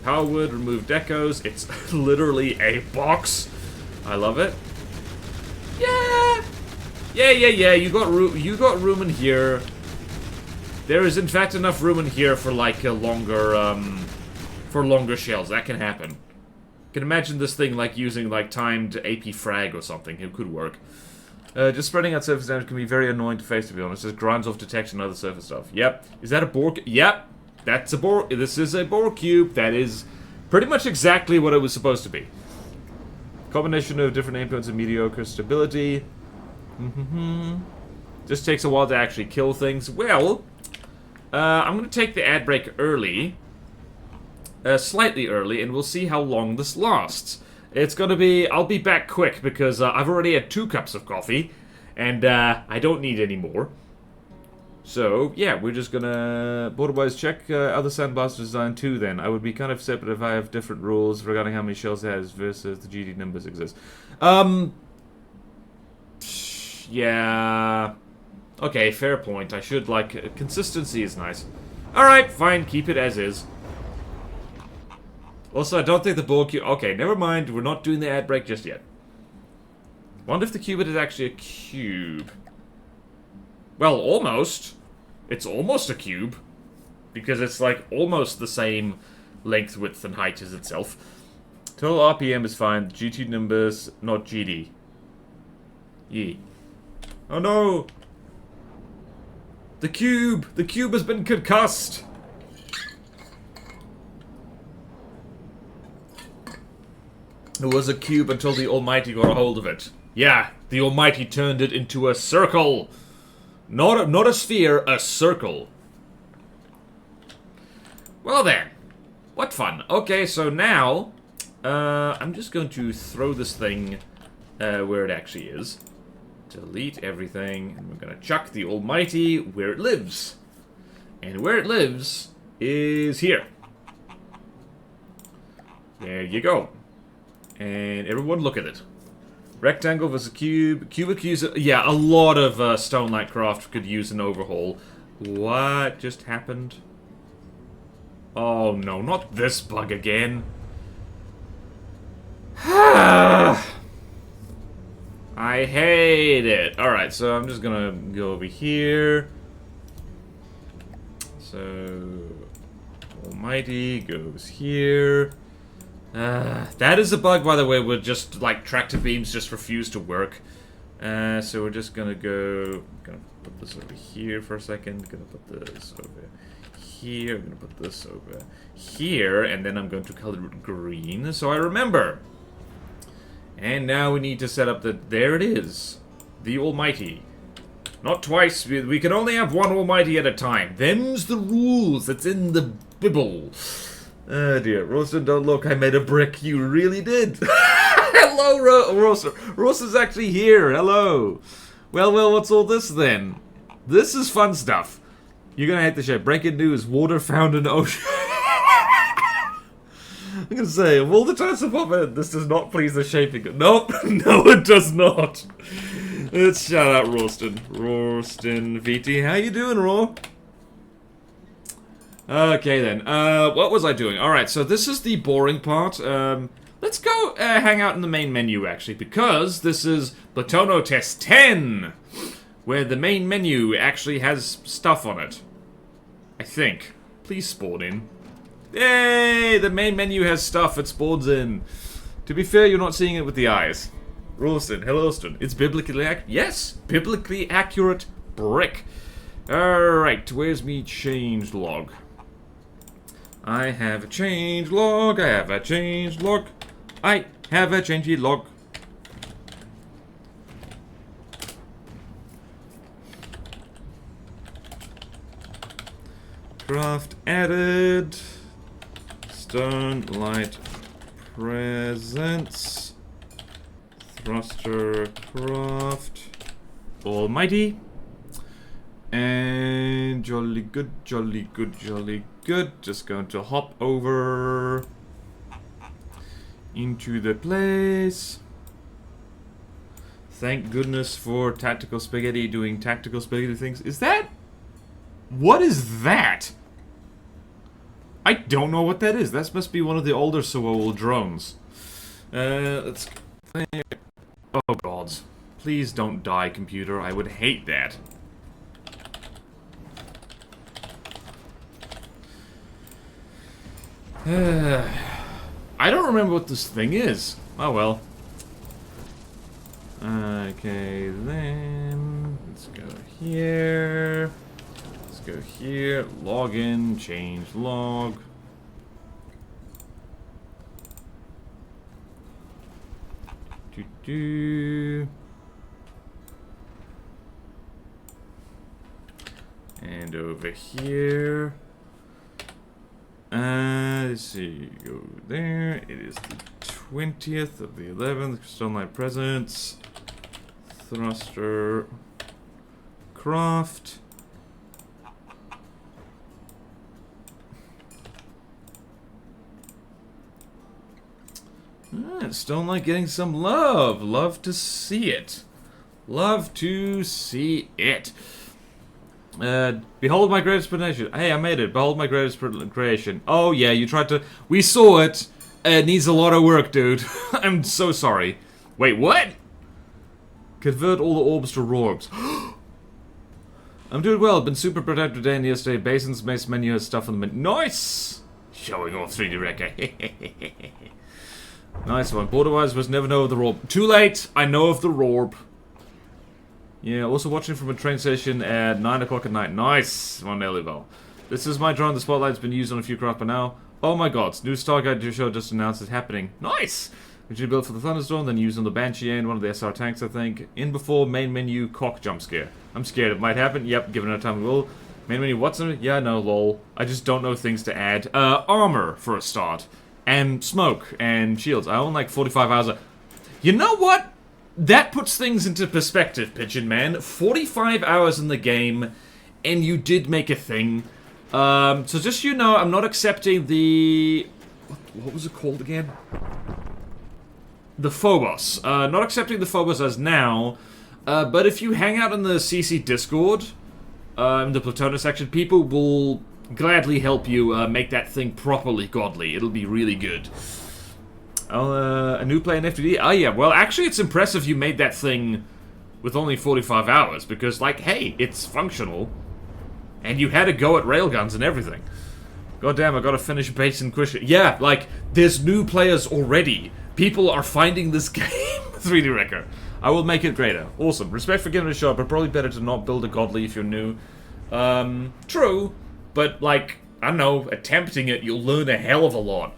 Power wood, remove decos. It's literally a box. I love it. Yeah! Yeah. You got room in here. There is, in fact, enough room in here for, like, a longer shells. That can happen. Can imagine this thing like using like timed AP frag or something. It could work. Just spreading out surface damage can be very annoying to face, to be honest. Just grinds off detection and other surface stuff. Yep. Is that a bore? Yep. That's a bore. This is a bore cube. That is pretty much exactly what it was supposed to be. Combination of different aim points and mediocre stability. Just takes a while to actually kill things. Well, I'm going to take the ad break early. Slightly early, and we'll see how long this lasts. It's gonna be... I'll be back quick, because I've already had 2 cups of coffee, and I don't need any more. So, yeah, we're just gonna... border-wise check other sandblaster design too, then. I would be kind of separate if I have different rules regarding how many shells it has versus the GD numbers exist. Yeah... Okay, fair point. I should, like... consistency is nice. Alright, fine, keep it as is. Also, I don't think the ball cube... Okay, never mind. We're not doing the ad break just yet. Wonder if the cubit is actually a cube. Well, almost. It's almost a cube. Because it's, like, almost the same length, width, and height as itself. Total RPM is fine. GT numbers, not GD. Yee. Oh no! The cube! The cube has been concussed! It was a cube until the Almighty got a hold of it. Yeah, the Almighty turned it into a circle! Not a sphere, a circle. Well then. What fun. Okay, so now... I'm just going to throw this thing where it actually is. Delete everything. And we're going to chuck the Almighty where it lives. And where it lives is here. There you go. And everyone look at it. Rectangle versus cube. Cubic use... Yeah, a lot of Stone Light Craft could use an overhaul. What just happened? Oh no, not this bug again. I hate it. Alright, so I'm just gonna go over here. So... Almighty goes here. That is a bug, by the way, where just, like, tractor beams just refuse to work. So we're just gonna go... Gonna put this over here for a second. Gonna put this over here. I'm gonna put this over here. And then I'm going to color it green, so I remember. And now we need to set up the... There it is. The Almighty. Not twice. We can only have one Almighty at a time. Them's the rules. That's in the Bible. Oh dear, Roasted, don't look, I made a brick. You really did. Hello, Roaster. Roaster's actually here. Hello. Well, what's all this then? This is fun stuff. You're gonna hate the show. Breaking news, water found in ocean. I'm gonna say, of all the times I've ever, this does not please the shaping. Nope, no it does not. Let's shout out Roaston. Roaston VT, how you doing, Raw? Okay then, what was I doing? Alright, so this is the boring part. Let's go hang out in the main menu, actually, because this is Platono Test 10, where the main menu actually has stuff on it. I think. Please spawn in. Yay! The main menu has stuff it spawns in. To be fair, you're not seeing it with the eyes. Ralston, Hellston. It's biblically accurate. Yes! Biblically accurate brick. Alright, where's me change log? I have a change log, I have a change log, I have a change log. Craft added. Stone light presence. Thruster craft. Almighty. And jolly good, jolly good, jolly good. Just going to hop over into the place. Thank goodness for Tactical Spaghetti doing tactical spaghetti things. Is that? What is that? I don't know what that is. That must be one of the older Sewol drones. Let's... Oh gods. Please don't die, computer. I would hate that. I don't remember what this thing is. Oh well. Okay, then let's go here. Let's go here. Login, change log. And over here. Let's see, go there. It is the 20th of the 11th. Sunlight Presence. Thruster. Craft. Stone Light getting some love. Love to see it. Love to see it. Behold my greatest creation. Hey, I made it. Behold my greatest creation. Oh, yeah, you tried to... We saw it. It needs a lot of work, dude. I'm so sorry. Wait, what? Convert all the orbs to rorbs. I'm doing well. Been super productive today and yesterday. Basins, mace menu has stuff on the menu. Nice! Showing off 3D Record. Nice one. Border-wise was never know of the Rorb. Too late! I know of the Rorb. Yeah, also watching from a train station at 9 o'clock at night. Nice! One early bell. This is my drone. The spotlight's been used on a few craft by now. Oh my god, new Starguide show just announced it's happening. Nice! Which you built for the Thunderstorm, then used on the Banshee and one of the SR tanks, I think. In before main menu cock jump scare. I'm scared it might happen. Yep, given enough time we will. Main menu, what's in it? Yeah, no, lol. I just don't know things to add. Armor, for a start. And smoke, and shields. I own like 45 hours. You know what? That puts things into perspective, Pigeon Man. 45 hours in the game, and you did make a thing. So just so you know, I'm not accepting the... What was it called again? The Phobos. Not accepting the Phobos as now, but if you hang out in the CC Discord, in the Plutona section, people will gladly help you make that thing properly godly. It'll be really good. A new play in FTD? Oh yeah, well actually it's impressive you made that thing with only 45 hours, because like, hey, it's functional. And you had to go at railguns and everything. God damn, I gotta finish base and Quish. Yeah, like, there's new players already. People are finding this game. 3D Wrecker. I will make it greater. Awesome. Respect for giving it a shot, but probably better to not build a godly if you're new. True. But, like, I don't know, attempting it, you'll learn a hell of a lot.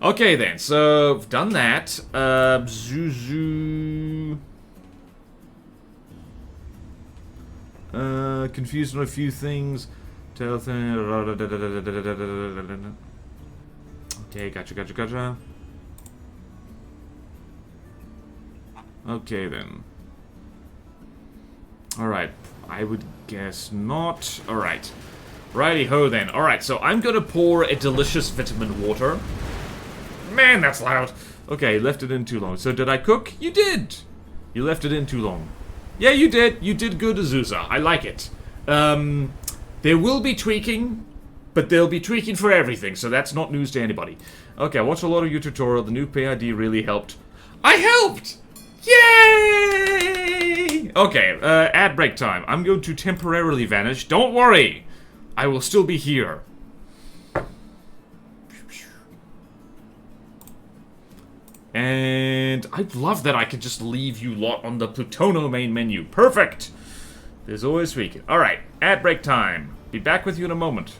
Okay, then. So, I've done that. Zuzu... confused on a few things. Okay, gotcha. Okay, then. Alright, I would guess not. Alright. Righty-ho, then. Alright, so I'm gonna pour a delicious vitamin water. Man, that's loud. Okay, left it in too long. So did I cook? You did! You left it in too long. Yeah, you did. You did good, Azusa. I like it. There will be tweaking, but they'll be tweaking for everything, so that's not news to anybody. Okay, I watched a lot of your tutorial. The new PID really helped. I helped! Yay! Okay, ad break time. I'm going to temporarily vanish. Don't worry! I will still be here. And I love that I can just leave you lot on the Plutono main menu. Perfect! There's always tweaking. Alright, ad break time. Be back with you in a moment.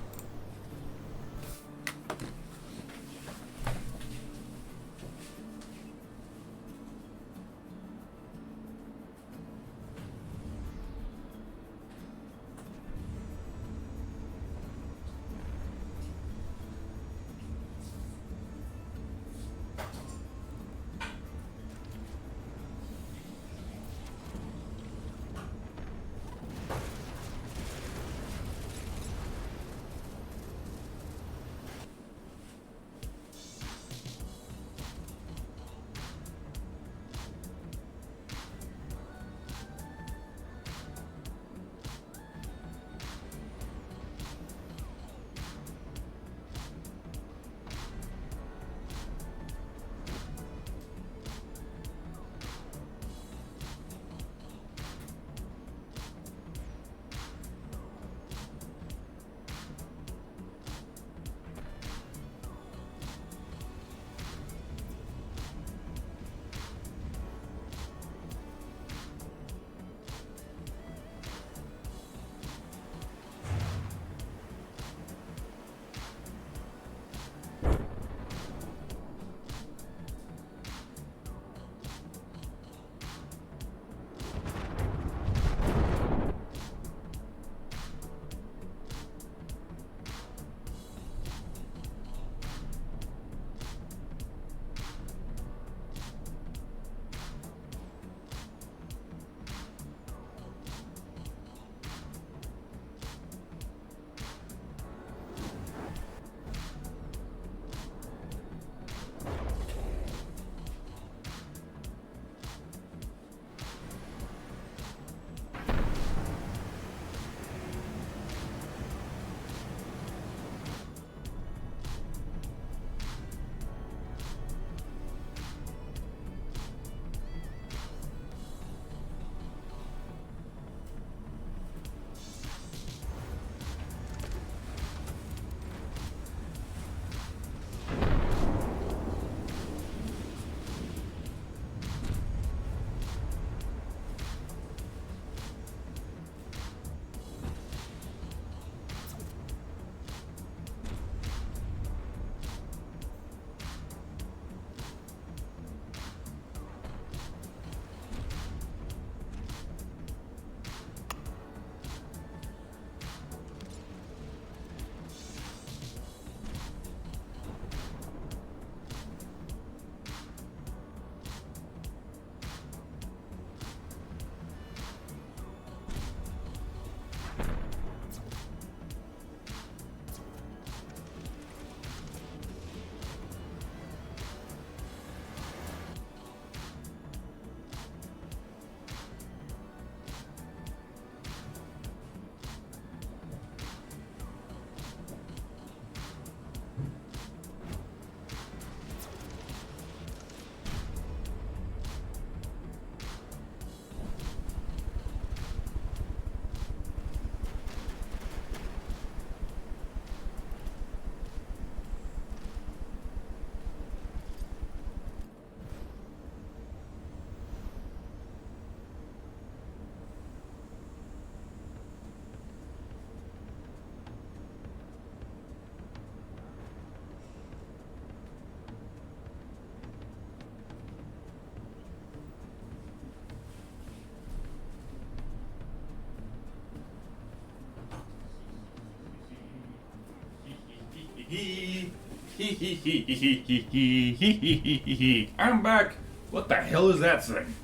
I'm back. What the hell is that thing?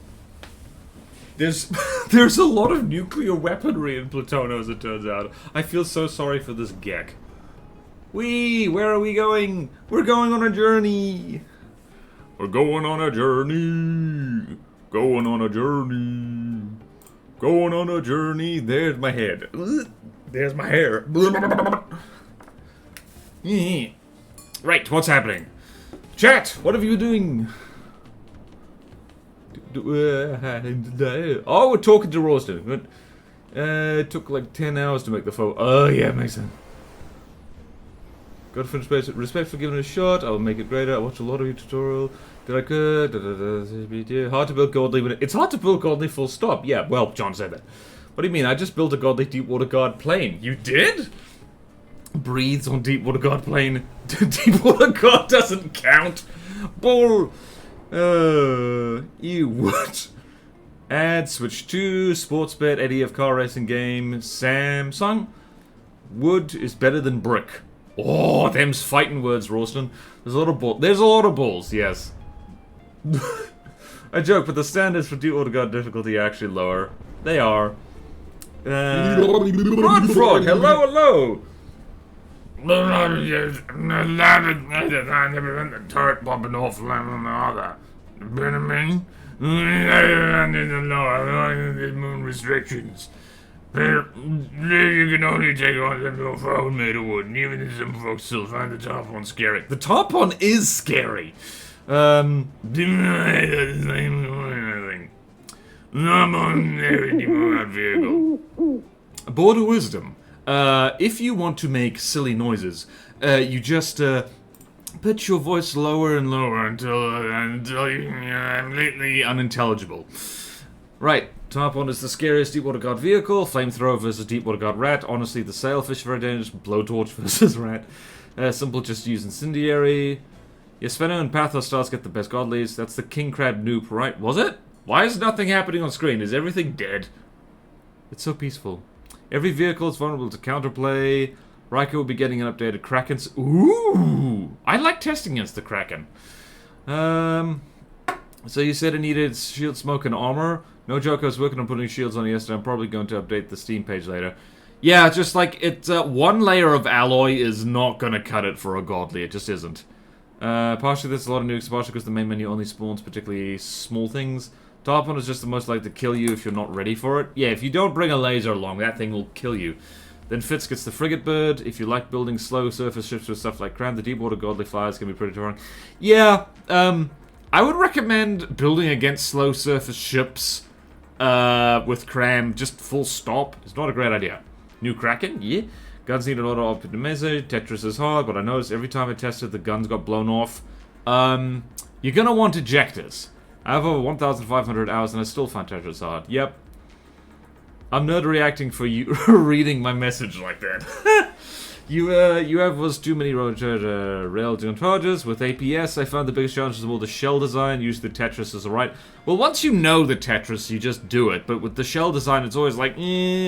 There's a lot of nuclear weaponry in Plutona, as it turns out. I feel so sorry for this geck. Where are we going? We're going on a journey. We're going on a journey. Going on a journey. Going on a journey. There's my head. There's my hair. Right, what's happening? Chat, what have you been doing? Oh, we're talking to Ralston. It took like 10 hours to make the phone. Oh, yeah, makes sense. Got to finish respect for giving it a shot. I'll make it greater. I watched a lot of your tutorial. Did I good? Hard to build godly when it's hard to build godly full stop. Yeah, well, John said that. What do you mean? I just built a godly Deepwater Guard plane. You did? Breathes on Deepwater Guard plane. Deepwater Guard doesn't count. Bull. Ew, what? Add, switch to, sports bet, ADF car racing game, Samsung. Wood is better than brick. Oh, them's fighting words, Ralston. There's a lot of balls, yes. I joke, but the standards for Deepwater Guard difficulty are actually lower. They are. Rod Frog, hello! Turret popping off moon restrictions. You can only take on the phone made of wood, and even if some folks still find the top one scary. The top one is scary. Border wisdom. If you want to make silly noises, you just pitch your voice lower and lower until you're completely unintelligible. Right, top one is the scariest Deepwater Guard vehicle. Flamethrower versus Deepwater Guard rat. Honestly, the sailfish very dangerous. Blowtorch versus rat. Simple, just use incendiary. Yes, Fenno and Pathos stars get the best godlies. That's the King Crab Noop, right? Was it? Why is nothing happening on screen? Is everything dead? It's so peaceful. Every vehicle is vulnerable to counterplay. Riker will be getting an updated Kraken. Ooh! I like testing against the Kraken. So you said it needed shield, smoke, and armor. No joke, I was working on putting shields on yesterday. I'm probably going to update the Steam page later. Yeah, just like, one layer of alloy is not gonna cut it for a godly. It just isn't. Partially there's a lot of nukes, partially because the main menu only spawns particularly small things. Top one is just the most likely to kill you if you're not ready for it. Yeah, if you don't bring a laser along, that thing will kill you. Then Fitz gets the frigate bird. If you like building slow surface ships with stuff like Cram, the Deepwater Godly Flyers can be pretty terrifying. Yeah, I would recommend building against slow surface ships with Cram, just full stop. It's not a great idea. New Kraken? Yeah. Guns need a lot of optimization. Tetris is hard, but I noticed every time I tested, the guns got blown off. You're gonna want ejectors. I have over 1,500 hours and I still find Tetris hard. Yep. I'm nerd reacting for you reading my message like that. You have was too many rail charges. With APS, I found the biggest challenges of all the shell design. Use the Tetris is alright. Well, once you know the Tetris, you just do it. But with the shell design, it's always like,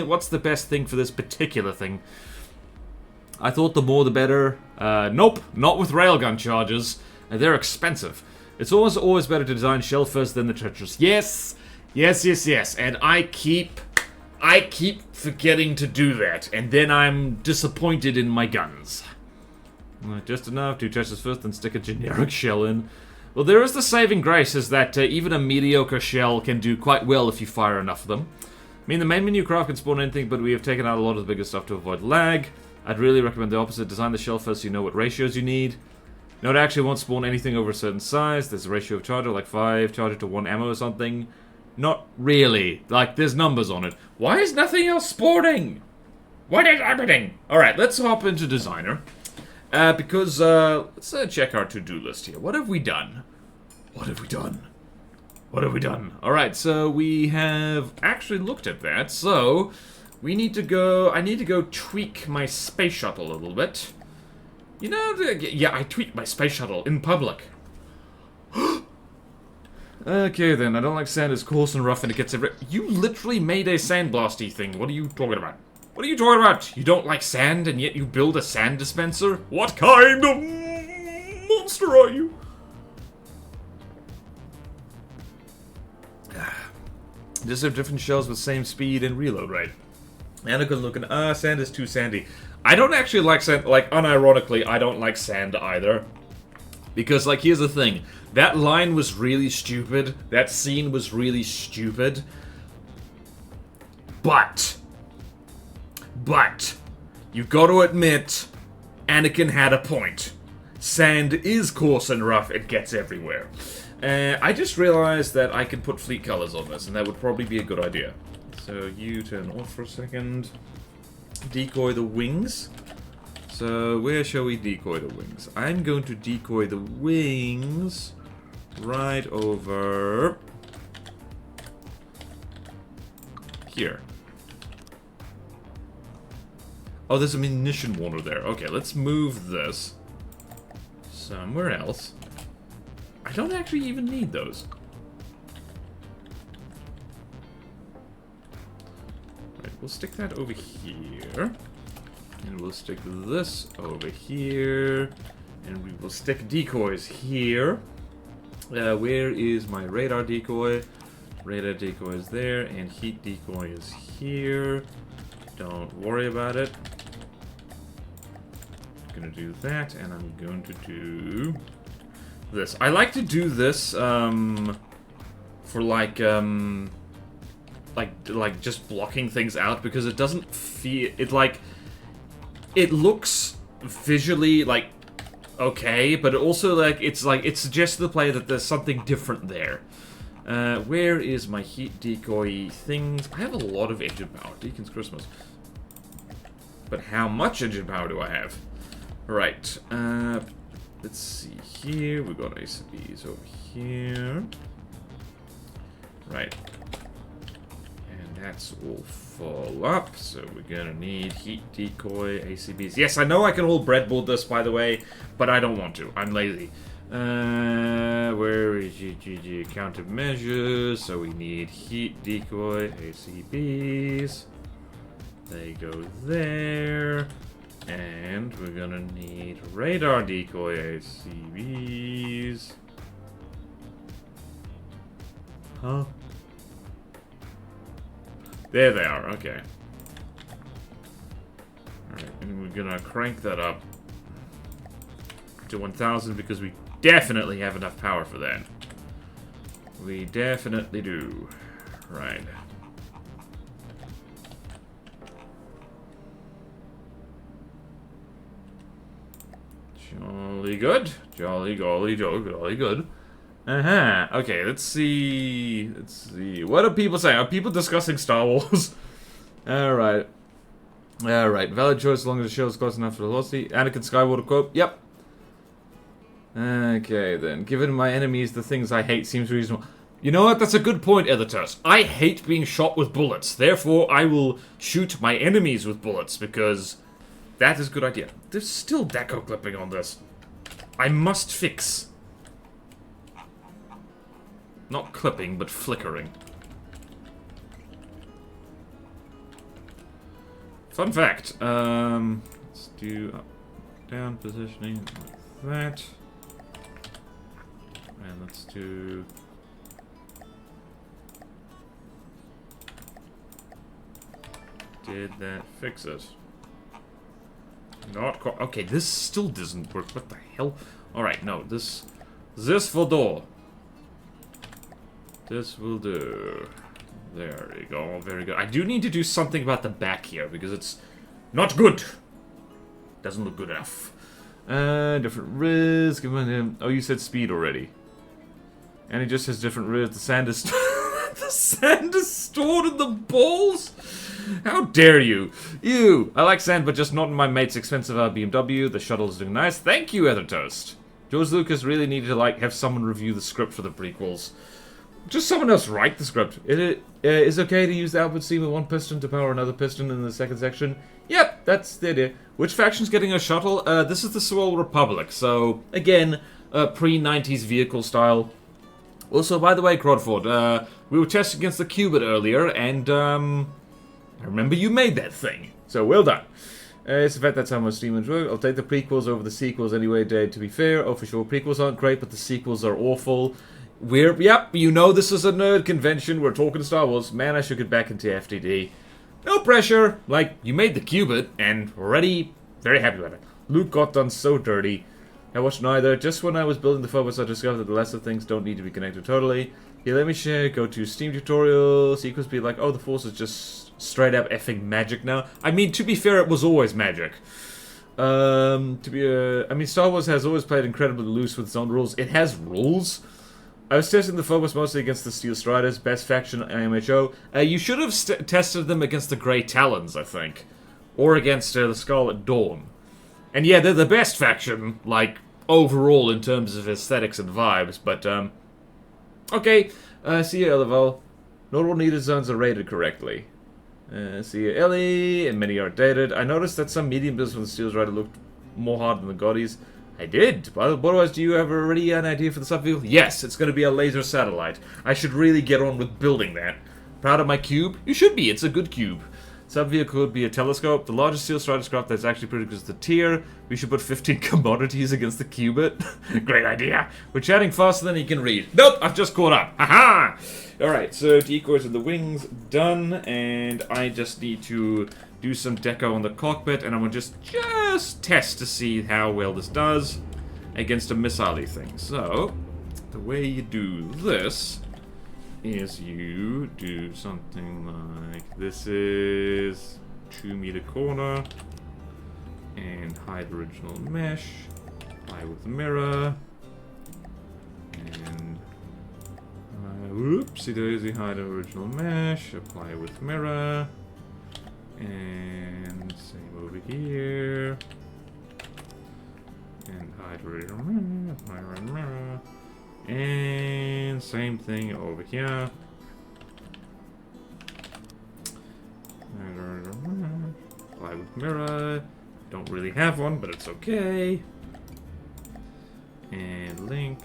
what's the best thing for this particular thing? I thought the more the better. Nope, not with railgun charges. They're expensive. It's always better to design shell first, then the Tetris. Yes, yes, yes, yes. And I keep forgetting to do that, and then I'm disappointed in my guns. Just enough, 2 Tetris first, then stick a generic shell in. Well, there is the saving grace, is that even a mediocre shell can do quite well if you fire enough of them. I mean, the main menu craft can spawn anything, but we have taken out a lot of the bigger stuff to avoid lag. I'd really recommend the opposite. Design the shell first so you know what ratios you need. No, it actually won't spawn anything over a certain size. There's a ratio of charger, like 5 charger to 1 ammo or something. Not really. Like, there's numbers on it. Why is nothing else spawning? What is happening? Alright, let's hop into Designer. Because, let's check our to-do list here. What have we done? What have we done? What have we done? Alright, so we have actually looked at that. So, we need to go... I need to go tweak my space shuttle a little bit. You know, yeah, I tweaked my space shuttle in public. Okay then, I don't like sand, it's coarse and rough and it gets every... You literally made a sandblasty thing, what are you talking about? What are you talking about? You don't like sand and yet you build a sand dispenser? What kind of monster are you? Just have different shells with same speed and reload rate. Anakin looking, sand is too sandy. I don't actually like sand, like, unironically, I don't like sand either. Because, like, here's the thing. That line was really stupid. That scene was really stupid. But, you gotta admit, Anakin had a point. Sand is coarse and rough, it gets everywhere. I just realized that I can put fleet colors on this, and that would probably be a good idea. So you turn off for a second. Decoy the wings. So where shall we decoy the wings? I'm going to decoy the wings right over here. Oh, there's a munition warner there. Okay, let's move this somewhere else. I don't actually even need those. Right, we'll stick that over here. And we'll stick this over here. And we will stick decoys here. Where is my radar decoy? Radar decoy is there, and heat decoy is here. Don't worry about it. I'm gonna do that, and I'm going to do this. I like to do this for like just blocking things out, because it doesn't feel it looks visually like okay, but it also it suggests to the player that there's something different there. Where is my heat decoy things? I have a lot of engine power. Deacon's Christmas. But how much engine power do I have? Right. Let's see here. We've got ACBs over here. Right. And that's all full up. So we're gonna need heat decoy, ACBs. Yes, I know I can hold breadboard this, by the way, but I don't want to. I'm lazy. Where is GGG countermeasures? So we need heat decoy, ACBs. They go there. And we're gonna need radar decoy ACBs. Huh? There they are, okay. Alright, and we're gonna crank that up to 1000 because we definitely have enough power for that. We definitely do. Right. Jolly good. Jolly, golly, jolly good. Okay, let's see. Let's see. What are people saying? Are people discussing Star Wars? Alright. Alright. Valid choice as long as the show is close enough for the velocity. Anakin Skywalker quote. Yep. Okay, then. Given my enemies, the things I hate seems reasonable. You know what? That's a good point, Editors. I hate being shot with bullets. Therefore, I will shoot my enemies with bullets, because that is a good idea. There's still deco clipping on this. I must fix. Not clipping, but flickering. Fun fact. Let's do up, down positioning like that. And let's do... Did that fix it? Not quite. Okay, this still doesn't work. What the hell? Alright, no, this will do. This will do. There you go. Very good. I do need to do something about the back here, because it's not good. Doesn't look good enough. Different riz. Give him. Oh, you said speed already. And he just has different riz. The sand is... the sand is stored in the balls? How dare you? Ew. I like sand, but just not in my mate's expensive BMW. The shuttle is doing nice. Thank you, Ether Toast. George Lucas really needed to, like, have someone review the script for the prequels. Just someone else write the script. It is okay to use the output seam with one piston to power another piston in the second section. Yep, that's the idea. Which faction's getting a shuttle? This is the Swole Republic. So, again, pre-90s vehicle style. Also, by the way, Crodford, we were testing against the Cubit earlier, and, I remember you made that thing. So, well done. It's the fact that's how much demons work. I'll take the prequels over the sequels anyway, Dave, to be fair. Oh, for sure. Prequels aren't great, but the sequels are awful. Yep, you know this is a nerd convention. We're talking Star Wars. Man, I should get back into FTD. No pressure. Like, you made the Qubit, and already very happy with it. Luke got done so dirty. I watched neither. Just when I was building the Phobos, I discovered that the lesser things don't need to be connected totally. Here, let me share. Go to Steam tutorial. Sequels be like, oh, the Force is just straight up effing magic now. I mean, to be fair, it was always magic. I mean, Star Wars has always played incredibly loose with its own rules. It has rules. I was testing the Phobos mostly against the Steel Striders, best faction IMHO. You should have tested them against the Grey Talons, I think. Or against the Scarlet Dawn. And yeah, they're the best faction, like, overall in terms of aesthetics and vibes, but, okay, see you, Eleval. Not all needed zones are rated correctly. See you, Ellie, and many are dated. I noticed that some medium builds from the Steel Strider looked more hard than the Goddies. I did. But otherwise, do you have already an idea for the subvehicle? Yes, it's going to be a laser satellite. I should really get on with building that. Proud of my cube? You should be. It's a good cube. Subvehicle could be a telescope. The largest Steel Strider craft that's actually pretty good is the tier. We should put 15 commodities against the Qubit. Great idea. We're chatting faster than he can read. Nope, I've just caught up. Haha! Alright, so decoys and the wings done, and I just need to do some deco on the cockpit, and I'm gonna just test to see how well this does against a missile-y thing. So, the way you do this is you do something like this is 2-meter corner and hide original mesh, apply with mirror, and whoopsie daisy, hide original mesh, apply with mirror, and same over here, and hide original mirror, apply with mirror. And same thing over here. Apply with mirror. Don't really have one, but it's okay. And link.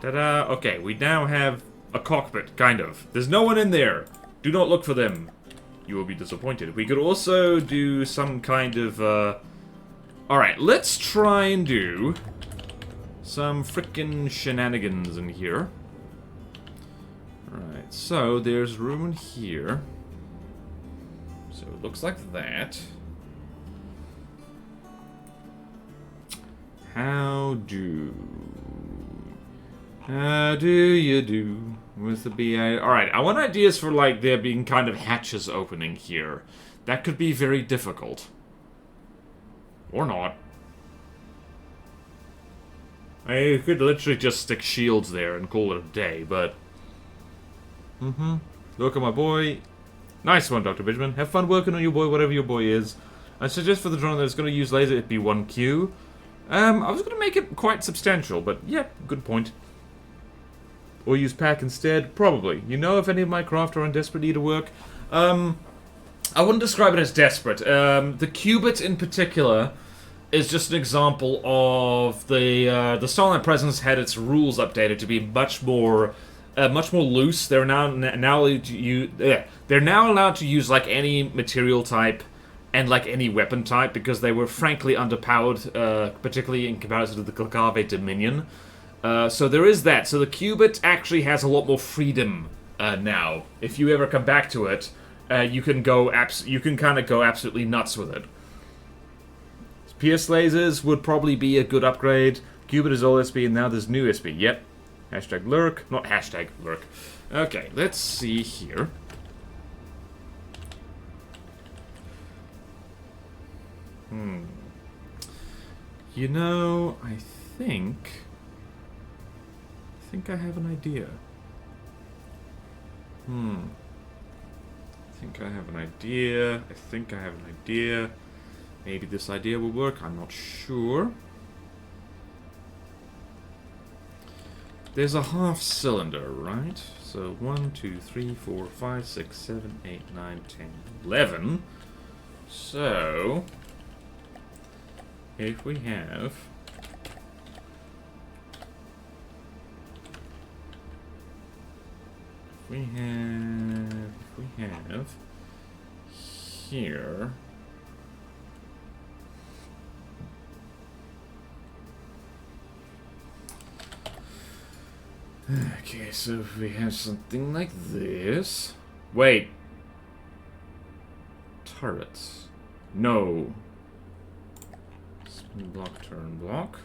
Ta-da! Okay, we now have a cockpit, kind of. There's no one in there. Do not look for them. You will be disappointed. We could also do some kind of, Alright, let's try and do some frickin' shenanigans in here. Alright, so there's room in here. So it looks like that. How do you do with the BA? Alright, I want ideas for, like, there being kind of hatches opening here. That could be very difficult. Or not. I could literally just stick shields there and call it a day, but... Look at my boy. Nice one, Dr. Bridgman. Have fun working on your boy, whatever your boy is. I suggest for the drone that it's going to use laser, it be 1Q. I was going to make it quite substantial, but yeah, good point. Or use pack instead? Probably. You know if any of my craft are in desperate need of work? I wouldn't describe it as desperate. The Qubit in particular is just an example of the Starline Presence had its rules updated to be much more loose. They're now allowed to use, they're now allowed to use like any material type and like any weapon type because they were frankly underpowered, particularly in comparison to the Glakave Dominion. So there is that. So the Qubit actually has a lot more freedom now. If you ever come back to it, you can kind of go absolutely nuts with it. PS lasers would probably be a good upgrade. Qubit is old SB and now there's new SB. Yep. Hashtag lurk. Not hashtag lurk. Okay, let's see here. You know, I think I have an idea. I think I have an idea. Maybe this idea will work, I'm not sure. There's a half cylinder, right? So 1, 2, 3, 4, 5, 6, 7, 8, 9, 10, 11. So if we have we have here. Okay, so if we have something like this. Wait. Turrets. No. Spin block, turn block.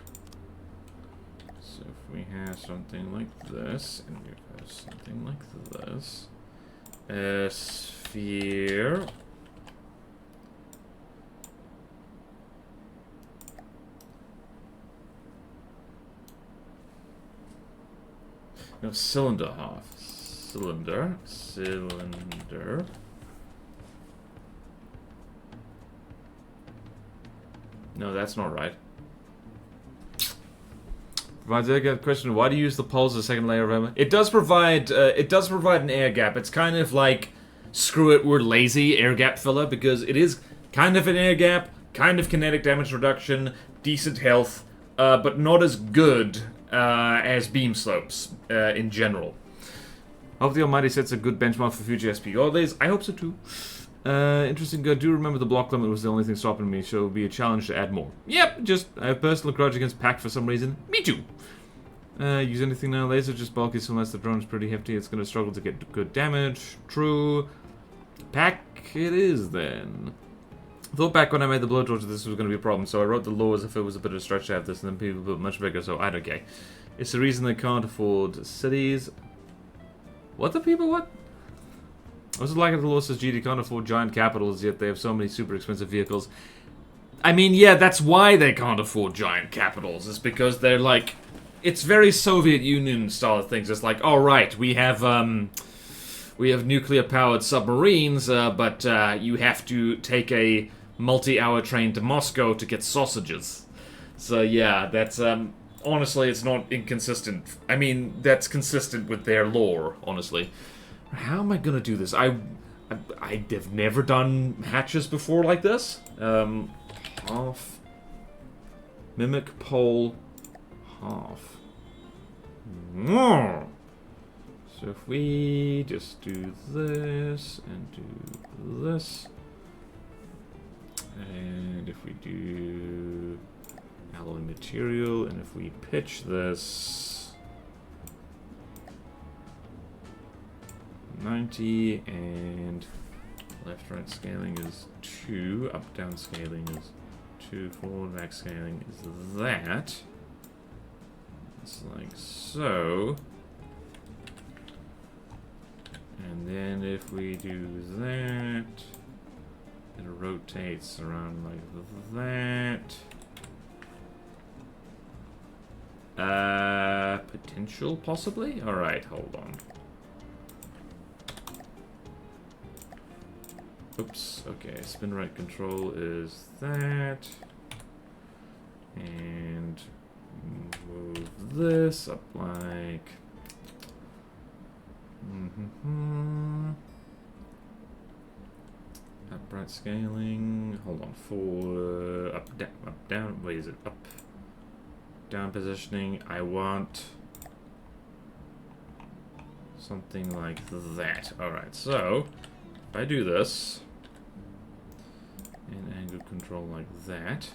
So if we have something like this, and we have something like this. A sphere. No, cylinder half. Cylinder. No, that's not right. Provides air gap. Question: why do you use the poles as a second layer of armor? It does provide an air gap. It's kind of like, screw it, we're lazy air gap filler, because it is kind of an air gap, kind of kinetic damage reduction, decent health, but not as good as beam slopes in general. I hope the Almighty sets a good benchmark for future SP holidays. I hope so too. Interesting. I do remember the block limit was the only thing stopping me, so it would be a challenge to add more. Yep, just I have personal grudge against Pack for some reason. Me too. Use anything now? Laser just bulky, so unless the drone is pretty hefty, it's going to struggle to get good damage. True. Pack it is then. I thought back when I made the blowtorch that this was going to be a problem, so I wrote the law as if it was a bit of a stretch to have this, and then people built much bigger, so I don't care. It's the reason they can't afford cities. What the people what? What's it like if the law says, gee, they can't afford giant capitals, yet they have so many super expensive vehicles? I mean, yeah, that's why they can't afford giant capitals, is because they're like... It's very Soviet Union style of things. It's like, all right, we have nuclear-powered submarines, but you have to take a multi-hour train to Moscow to get sausages. So yeah, that's honestly, it's not inconsistent. I mean, that's consistent with their lore, honestly. How am I gonna do this? I have never done hatches before like this. Half. Mimic pole. Half. So if we just do this and do this, and if we do alloy material, and if we pitch this 90, and left right scaling is 2, up down scaling is 2, forward back scaling is that. It's like so. And then if we do that, it rotates around like that. Potential, possibly? Alright, hold on. Oops, okay, spin right control is that. And move this up like... Upright scaling. Hold on. For up, down. Wait, is it up? Down positioning. I want something like that. Alright, so if I do this and angle control like that,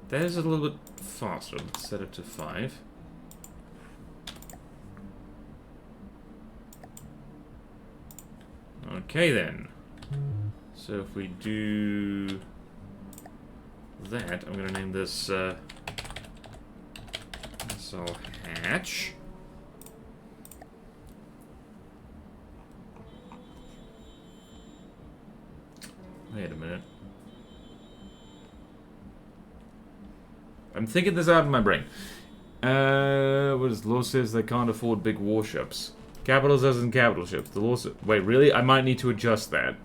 that is a little bit faster. Let's set it to 5. Okay then. So if we do that, I'm gonna name this missile hatch. Wait a minute. I'm thinking this out in my brain. What does the law says they can't afford big warships? Capitals as in capital ships. The law says... Wait, really? I might need to adjust that.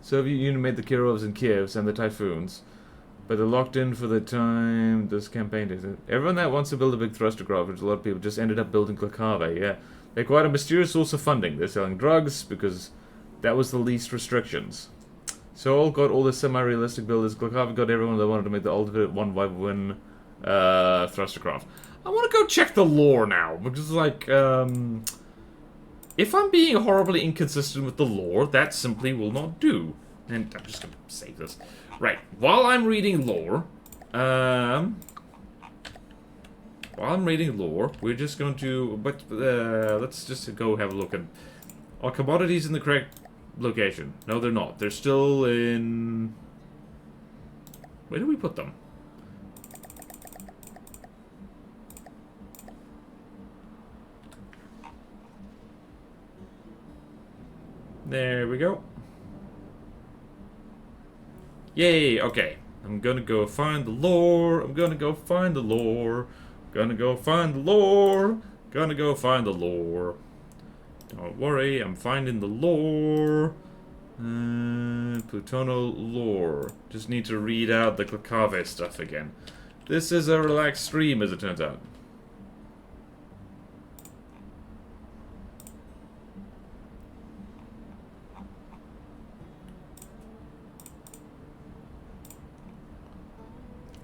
Soviet Union made the Kirovs and Kievs and the Typhoons, but they're locked in for the time this campaign is. Everyone that wants to build a big thruster craft, which a lot of people just ended up building Glakave, yeah. They're quite a mysterious source of funding. They're selling drugs because that was the least restrictions. So all got all the semi-realistic builders. Glakave got everyone that wanted to make the ultimate one-by-one thruster craft. I want to go check the lore now, because like, If I'm being horribly inconsistent with the lore, that simply will not do. And I'm just gonna save this. Right, while I'm reading lore, we're just going to, let's just go have a look at, are commodities in the correct location? No, they're not. They're still in, where do we put them? There we go. Yay, okay. I'm gonna go find the lore. I'm gonna go find the lore. Gonna go find the lore. Gonna go find the lore. Don't worry, I'm finding the lore. Plutono lore. Just need to read out the Clacave stuff again. This is a relaxed stream, as it turns out.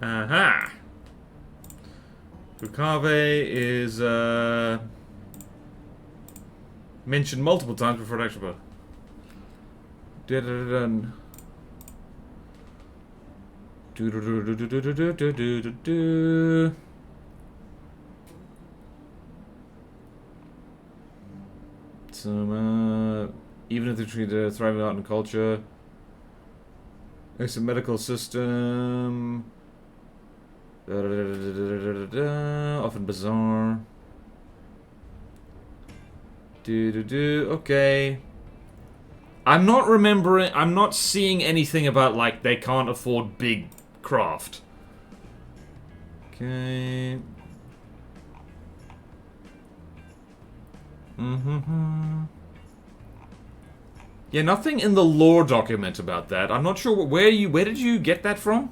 Aha! Clacave is, mentioned multiple times before it actually... Dun. Some, even if they treat thriving art and culture, it's a medical system, often bizarre. Okay. I'm not remembering, I'm not seeing anything about, like, they can't afford big craft. Okay. Yeah, nothing in the lore document about that. I'm not sure where did you get that from?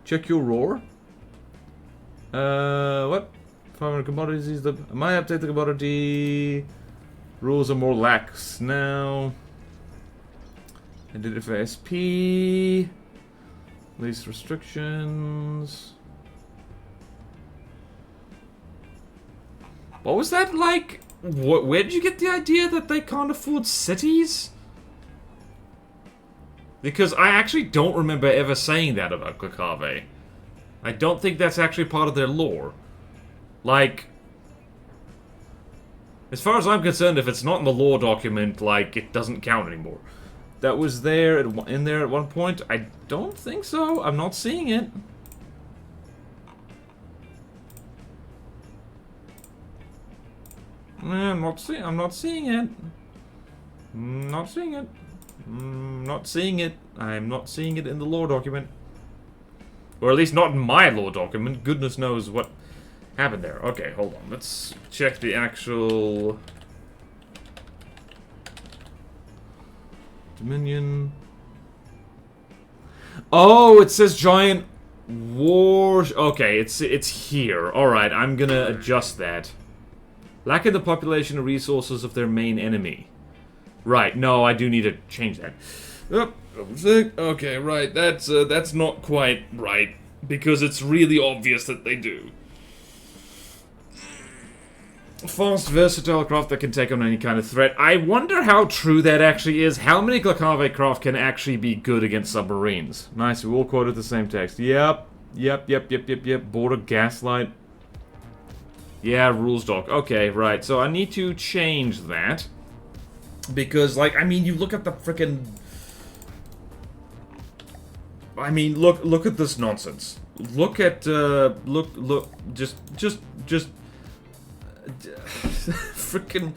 Check your roar. What? 500 commodities, my update the commodity rules are more lax now. I did it for SP. Least restrictions. What was that like? Where did you get the idea that they can't afford cities? Because I actually don't remember ever saying that about Clacave. I don't think that's actually part of their lore. Like, as far as I'm concerned, if it's not in the lore document, like, it doesn't count anymore. That was there in there at one point? I don't think so. I'm not seeing it. I'm not seeing it. Not seeing it. Not seeing it. I'm not seeing it in the lore document. Or at least not in my lore document. Goodness knows what happened there. Okay, hold on. Let's check the actual Dominion. Oh, it says giant war. Okay, it's here. Alright, I'm gonna adjust that. Lacking the population and resources of their main enemy. Right, no, I do need to change that. Oh, okay, right, that's not quite right. Because it's really obvious that they do. Fast, versatile craft that can take on any kind of threat. I wonder how true that actually is. How many Clacave craft can actually be good against submarines? Nice, we all quoted the same text. Yep. Border gaslight. Yeah, rules doc. Okay, right. So I need to change that. Because, like, I mean, you look at the frickin'... I mean, look at this nonsense. Look at, just... frickin'...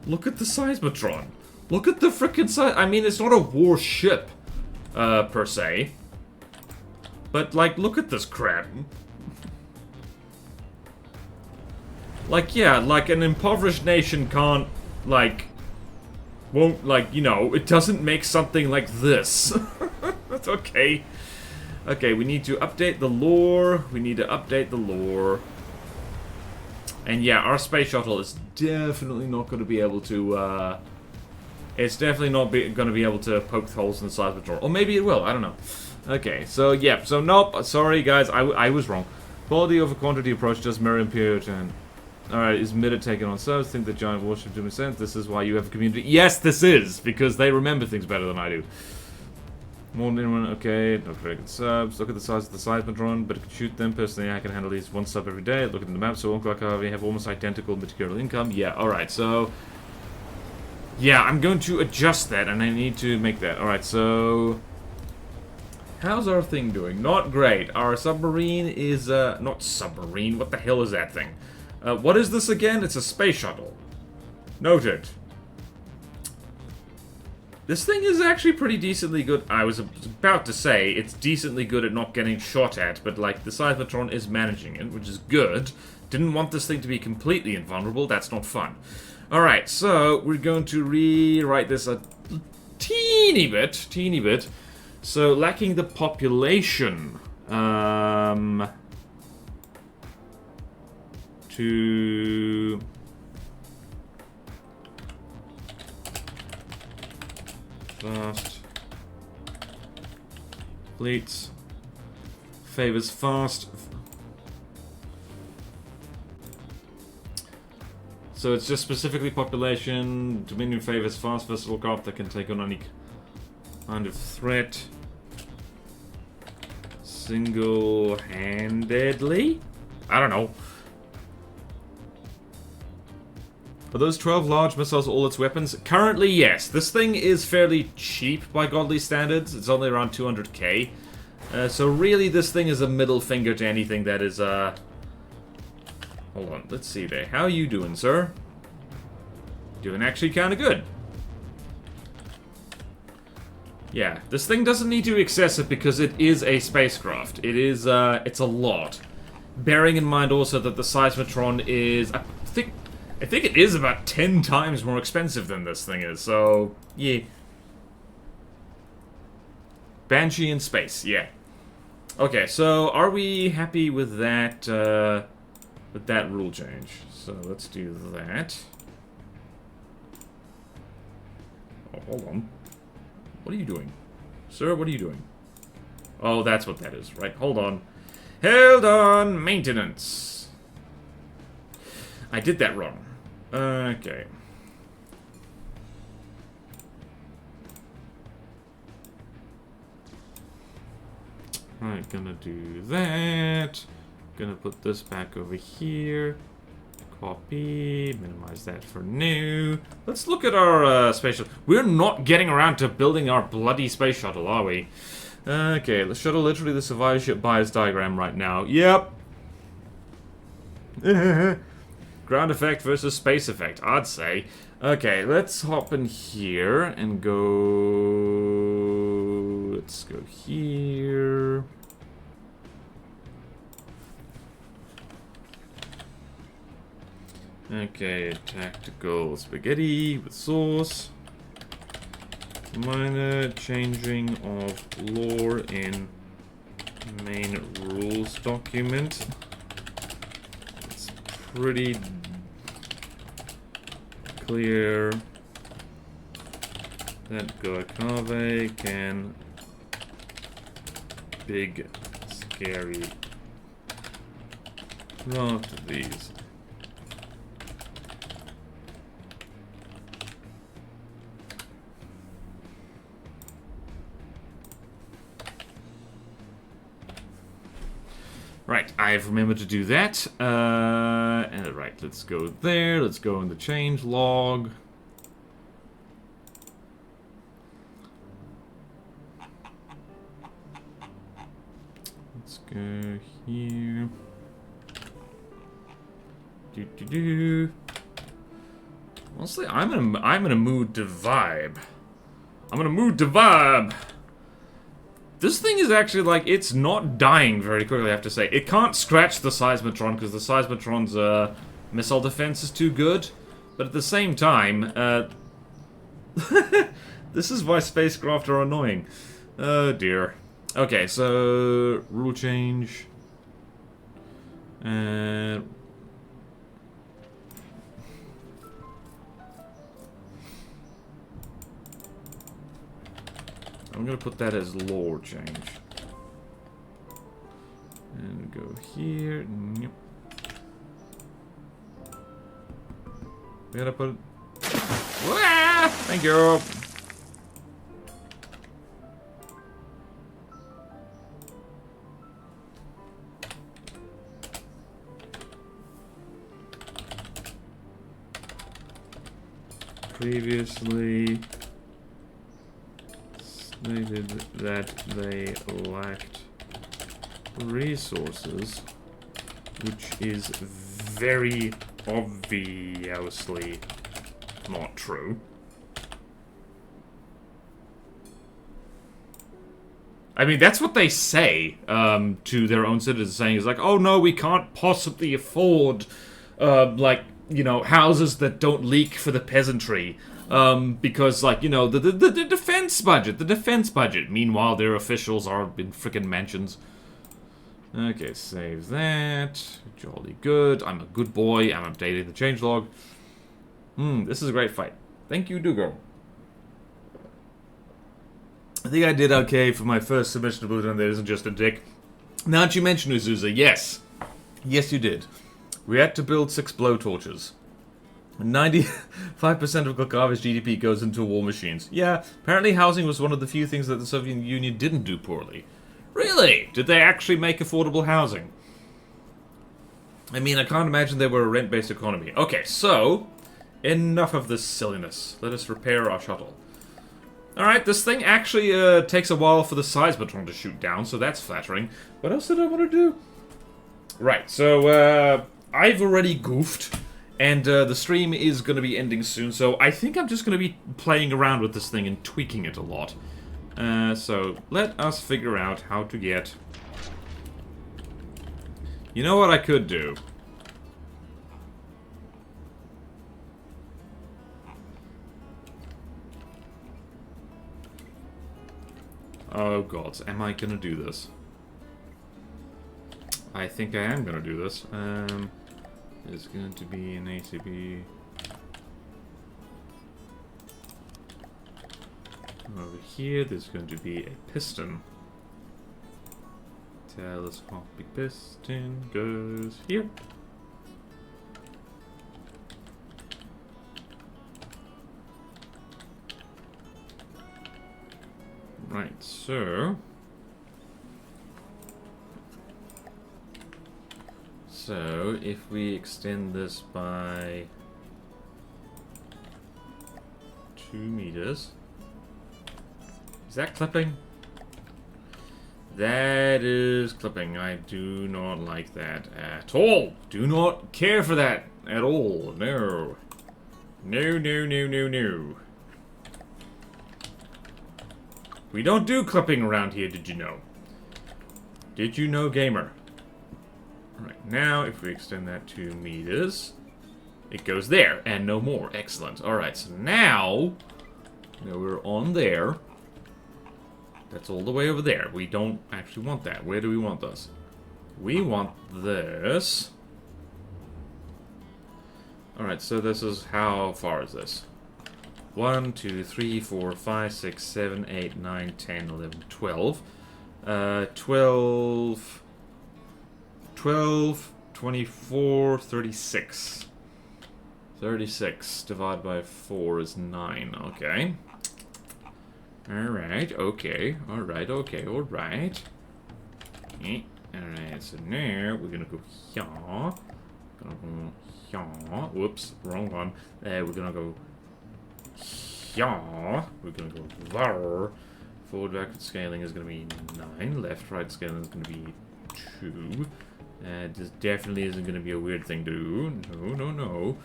Look at the seismotron. Look at the frickin' size... I mean, it's not a warship, per se. But, like, look at this crap. Like, yeah, like, an impoverished nation can't, like... Won't, like, you know, it doesn't make something like this. Okay. Okay, we need to update the lore. And yeah, our space shuttle is definitely not going to be able to, it's definitely not going to be able to poke holes in the seismotron. Or maybe it will, I don't know. Okay, so yeah, so nope, sorry guys, I was wrong. Quality over quantity approach does mirror Imperial turn. Alright, is Middet taken on service? Think the giant warship do make sense? This is why you have a community. Yes, this is! Because they remember things better than I do. More than anyone, okay, no very good subs. Look at the size of the Seismotron, but I can shoot them. Personally, I can handle at least one sub every day. Look at the map, so Uncle Harvey have almost identical material income. Yeah, alright, so... yeah, I'm going to adjust that, and I need to make that. Alright, so... how's our thing doing? Not great. Our submarine is, not submarine, what the hell is that thing? What is this again? It's a space shuttle. Noted. This thing is actually pretty decently good. I was about to say, it's decently good at not getting shot at, but, like, the Seismotron is managing it, which is good. Didn't want this thing to be completely invulnerable. That's not fun. Alright, so we're going to rewrite this a teeny bit. So, lacking the population, to... fast fleets favors fast. So it's just specifically population. Dominion favors fast vessel craft that can take on any kind of threat single-handedly. I don't know. Are those 12 large missiles all its weapons? Currently, yes. This thing is fairly cheap by godly standards. It's only around 200k. So really, this thing is a middle finger to anything that is, hold on, let's see there. How are you doing, sir? Doing actually kind of good. Yeah, this thing doesn't need to be excessive because it is a spacecraft. It is, it's a lot. Bearing in mind also that the Seismotron is, I think it is about 10 times more expensive than this thing is, so, yeah. Banshee in space, yeah. Okay, so are we happy with that rule change? So let's do that. Oh, hold on. What are you doing? Sir, what are you doing? Oh, that's what that is, right? Hold on. Hold on, maintenance. I did that wrong. Okay. Alright, gonna do that. Gonna put this back over here. Copy. Minimize that for now. Let's look at our space shuttle. We're not getting around to building our bloody space shuttle, are we? Okay, the shuttle literally the survivorship bias diagram right now. Yep. Ground effect versus space effect, I'd say. Okay, let's hop in here and go... let's go here. Okay, tactical spaghetti with sauce. Minor changing of lore in main rules document. It's pretty clear that Goakave can big scary craft these. Right, I've remembered to do that. And right, let's go there. Let's go in the change log. Let's go here. Honestly, I'm in a mood to vibe. I'm in a mood to vibe. This thing is actually, like, it's not dying very quickly, I have to say. It can't scratch the Seismotron, because the Seismotron's, missile defense is too good. But at the same time, this is why spacecraft are annoying. Oh, dear. Okay, so... rule change. I'm gonna put that as lore change. And go here. Yep. We gotta put... Ah, thank you! Previously stated that they lacked resources, which is very obviously not true. I mean, that's what they say to their own citizens, saying is like, oh no, we can't possibly afford, like, you know, houses that don't leak for the peasantry. Because, like, you know, the defense budget. Meanwhile, their officials are in frickin' mansions. Okay, save that. Jolly good. I'm a good boy. I'm updating the changelog. This is a great fight. Thank you, Dugo. I think I did okay for my first submission to Bodan. There isn't just a dick. Now that you mention Uzuza, yes. Yes, you did. We had to build 6 blowtorches. 95% of Glukava's GDP goes into war machines. Yeah, apparently housing was one of the few things that the Soviet Union didn't do poorly. Really? Did they actually make affordable housing? I mean, I can't imagine they were a rent-based economy. Okay, so, enough of this silliness. Let us repair our shuttle. Alright, this thing actually takes a while for the seismotron to shoot down, so that's flattering. What else did I want to do? Right, so, I've already goofed, and the stream is going to be ending soon, so I think I'm just going to be playing around with this thing and tweaking it a lot. So, let us figure out how to get... You know what I could do? Oh god, am I gonna do this? I think I am gonna do this. There's going to be an ACB over here. There's going to be a piston. Telescopic piston goes here. Right, so if we extend this by 2 meters, is that clipping? That is clipping. I do not like that at all. Do not care for that at all. No. No, no, no, no, no. We don't do clipping around here, did you know? Did you know, gamer? Alright, now if we extend that 2 meters, it goes there, and no more. Excellent. Alright, so now we're on there. That's all the way over there. We don't actually want that. Where do we want this? We want this. Alright, so this is, how far is this? 1, 2, 3, 4, 5, 6, 7, 8, 9, 10, 11, 12. 12, 24, 36. 36 divided by 4 is 9. Okay. Alright, okay. Alright, okay, alright. Alright, so now we're gonna go here. Gonna go here. Whoops, wrong one. We're gonna go here. We're gonna go there. Forward backward scaling is gonna be 9. Left right scaling is gonna be 2. This definitely isn't gonna be a weird thing to do. No, no, no.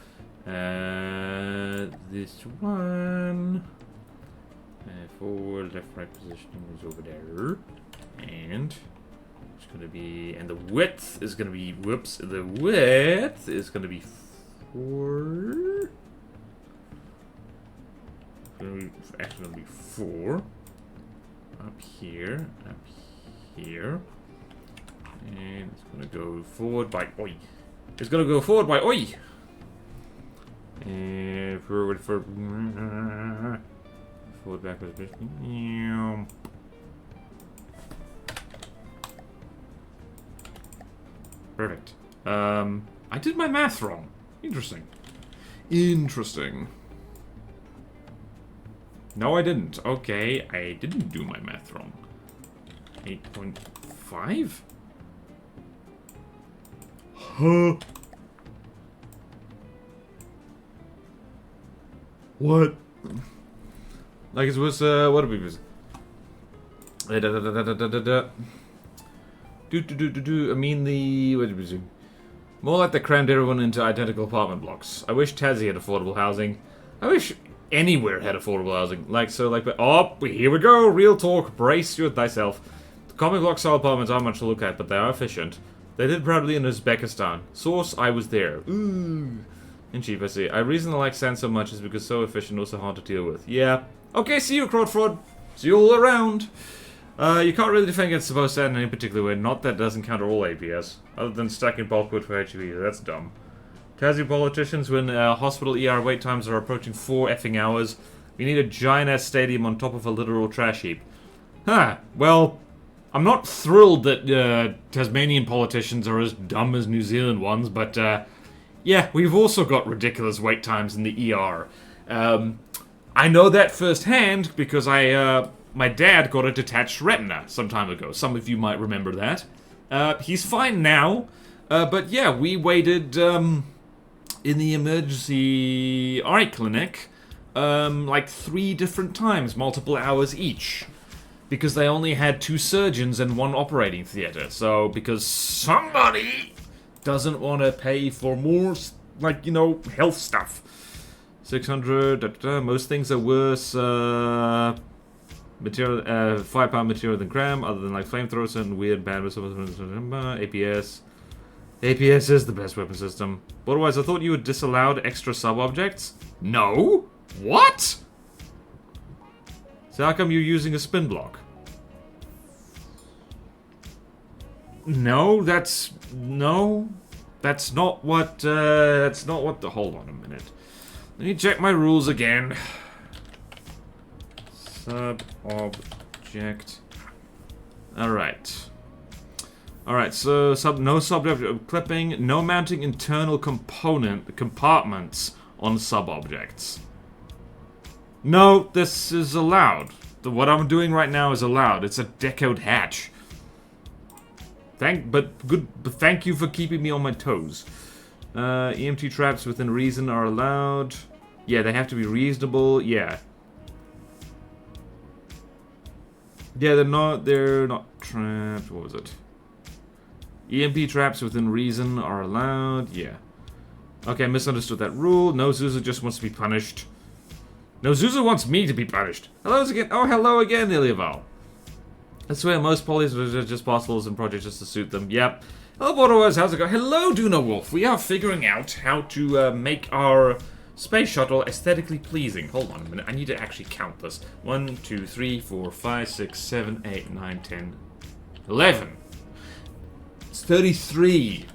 This one. Forward, left, right positioning is over there. And it's gonna be, and the width is gonna be, whoops, the width is gonna be 4. It's actually gonna be 4. Up here, and it's gonna go forward by oi. It's gonna go forward by oi. And forward for forward backward position. Perfect. I did my math wrong. Interesting. Interesting. No, I didn't. Okay, I didn't do my math wrong. 8.5? Huh? What? Like it was, what did we use? I mean the... What did we do? More like they crammed everyone into identical apartment blocks. I wish Tassie had affordable housing. I wish anywhere had affordable housing. Oh, here we go! Real talk. Brace you thyself. The comic block style apartments aren't much to look at, but they are efficient. They did proudly in Uzbekistan. Source, I was there. Ooh. And cheap, I see. I reason I like sand so much is because so efficient, also hard to deal with. Yeah. Okay, see you, Crowd Fraud. See you all around. You can't really defend against supposed sand in any particular way. Not that doesn't counter all APS. Other than stacking bulkwood for HV. That's dumb. Tassie politicians, when hospital ER wait times are approaching 4 effing hours, we need a giant-ass stadium on top of a literal trash heap. Huh. Well, I'm not thrilled that Tasmanian politicians are as dumb as New Zealand ones, but yeah, we've also got ridiculous wait times in the ER. I know that firsthand because my dad got a detached retina some time ago. Some of you might remember that. He's fine now, but yeah, we waited in the emergency eye clinic like 3 different times, multiple hours each. Because they only had 2 surgeons and 1 operating theater. So, because somebody doesn't want to pay for more, like, you know, health stuff. 600, most things are worse, material, firepower material than Gram, other than, like, flamethrowers and weird bandwidth, APS. APS is the best weapon system. Otherwise, I thought you had disallowed extra sub-objects? No? What? So how come you're using a spin block? No, that's not what hold on a minute. Let me check my rules again. Sub-object. Alright, so no sub-object clipping, no mounting internal compartments on sub-objects. No, this is allowed. What I'm doing right now is allowed. It's a decoed hatch. Thank you for keeping me on my toes. EMT traps within reason are allowed. Yeah, they have to be reasonable. Yeah. Yeah, they're not trapped. What was it? EMP traps within reason are allowed. Yeah. Okay, misunderstood that rule. No, Zuzu just wants to be punished. No, Zuzu wants me to be punished. Hello again. Oh, hello again, Ilyaval. I swear most polys are just parcels and projects just to suit them. Yep. Hello, Borderwise. How's it going? Hello, Duna Wolf. We are figuring out how to make our space shuttle aesthetically pleasing. Hold on a minute. I need to actually count this. 1, 2, 3, 4, 5, 6, 7, 8, 9, 10, 11. It's 33.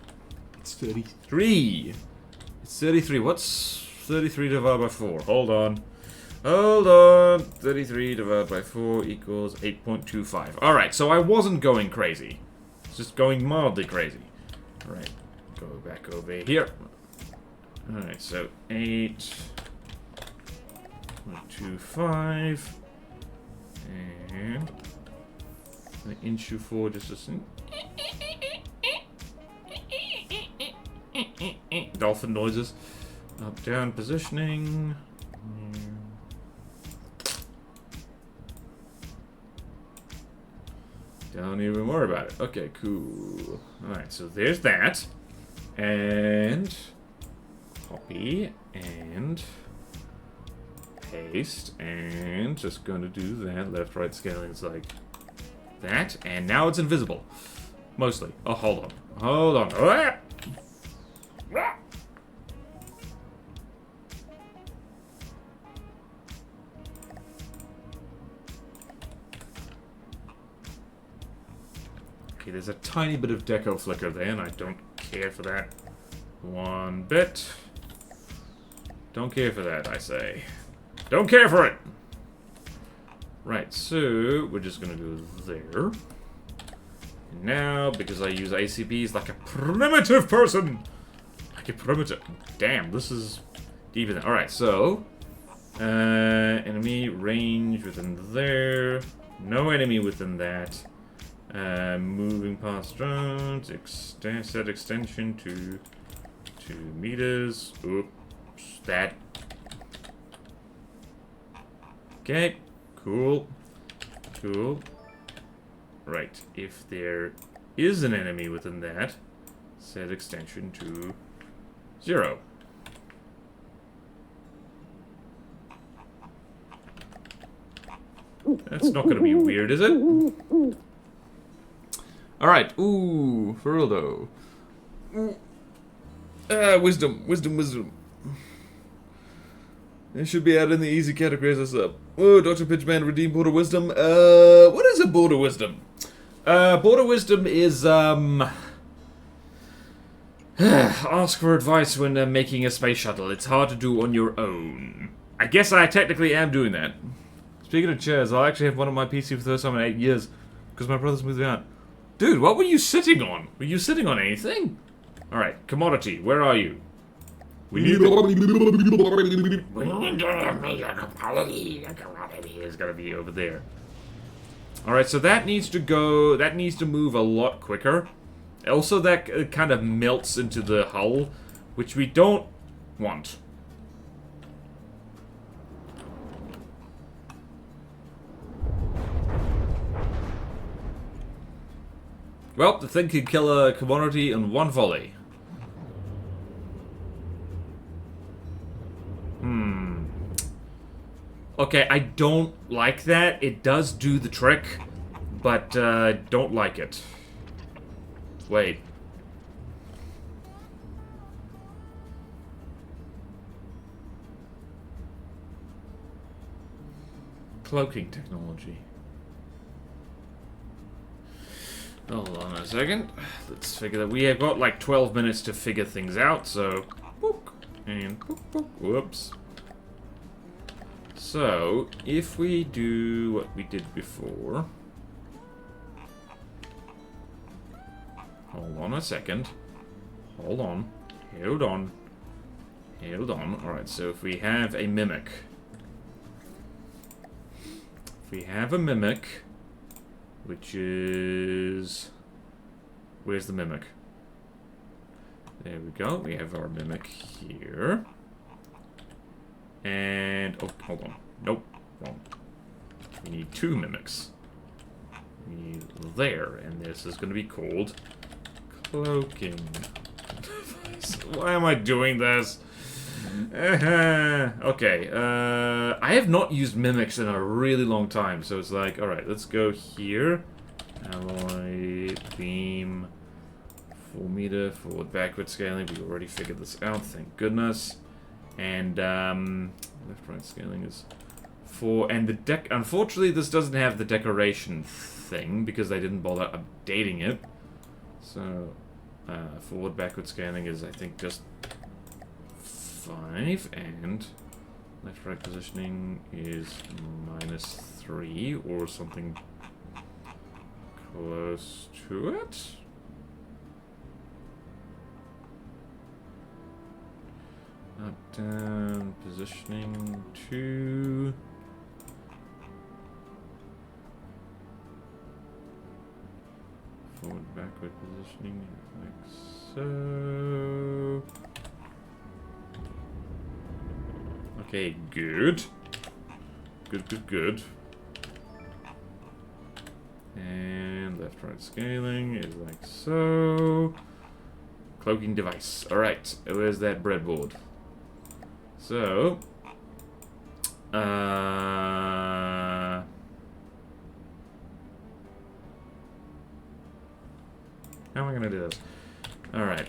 It's 33. It's 33. What's 33 divided by 4? Hold on. 33 divided by 4 equals 8.25. Alright, so I wasn't going crazy. It's just going mildly crazy. Alright, go back over here. Alright, so 8.25. And I inch you forward just a second. Dolphin noises. Up, down, positioning. Don't even worry about it. Okay, cool. Alright, so there's that. And copy and paste. And just gonna do that. Left, right scaling is like that. And now it's invisible. Mostly. Oh, hold on. Hold on. Ah! Ah! Okay, there's a tiny bit of deco flicker there, and I don't care for that one bit. Don't care for that, I say. Don't care for it! Right, so we're just gonna go there. And now, because I use ACBs like a primitive person! Like a primitive... Damn, this is... deeper than. Alright, so... enemy range within there. No enemy within that. Moving past drones. Set extension to 2 meters. Oops. That. Okay. Cool. Cool. Right. If there is an enemy within that, set extension to 0. That's not going to be weird, is it? Alright. Ooh, Fulero. Wisdom. It should be added in the easy categories as up. Oh, Dr. Pitchman, redeem Border Wisdom. What is a Border Wisdom? Border Wisdom is, ask for advice when making a space shuttle. It's hard to do on your own. I guess I technically am doing that. Speaking of chairs, I'll actually have one on my PC for the first time in 8 years. Because my brother's moving out. Dude, what were you sitting on? Were you sitting on anything? Alright, commodity, where are you? We need it's gotta be over there. Alright, so that needs to go... That needs to move a lot quicker. Also, that kind of melts into the hull, which we don't want. Well, the thing can kill a commodity in one volley. Okay, I don't like that. It does do the trick, but don't like it. Wait. Cloaking technology. Hold on a second. Let's figure that. We have got like 12 minutes to figure things out, so... Book, and book, book. Whoops. So, if we do what we did before... Hold on a second. Hold on. Hold on. Hold on. Alright, so if we have a mimic... If we have a mimic... Which is... Where's the mimic? There we go. We have our mimic here. And... Oh, hold on. Nope. Wrong. We need 2 mimics. We need there. And this is going to be called... Cloaking. Why am I doing this? Okay. I have not used mimics in a really long time. So it's like, alright, let's go here. Alloy, beam, 4 meter, forward, backward scaling. We already figured this out, thank goodness. And left, right scaling is 4. And the deck, unfortunately, this doesn't have the decoration thing because they didn't bother updating it. So forward, backward scaling is, I think, just 5, and left, right positioning is -3 or something close to it. Up, down, positioning 2. Forward, backward positioning, like so. Okay, good. Good. And left, right scaling is like so. Cloaking device. Alright, where's that breadboard? So, how am I gonna do this? Alright.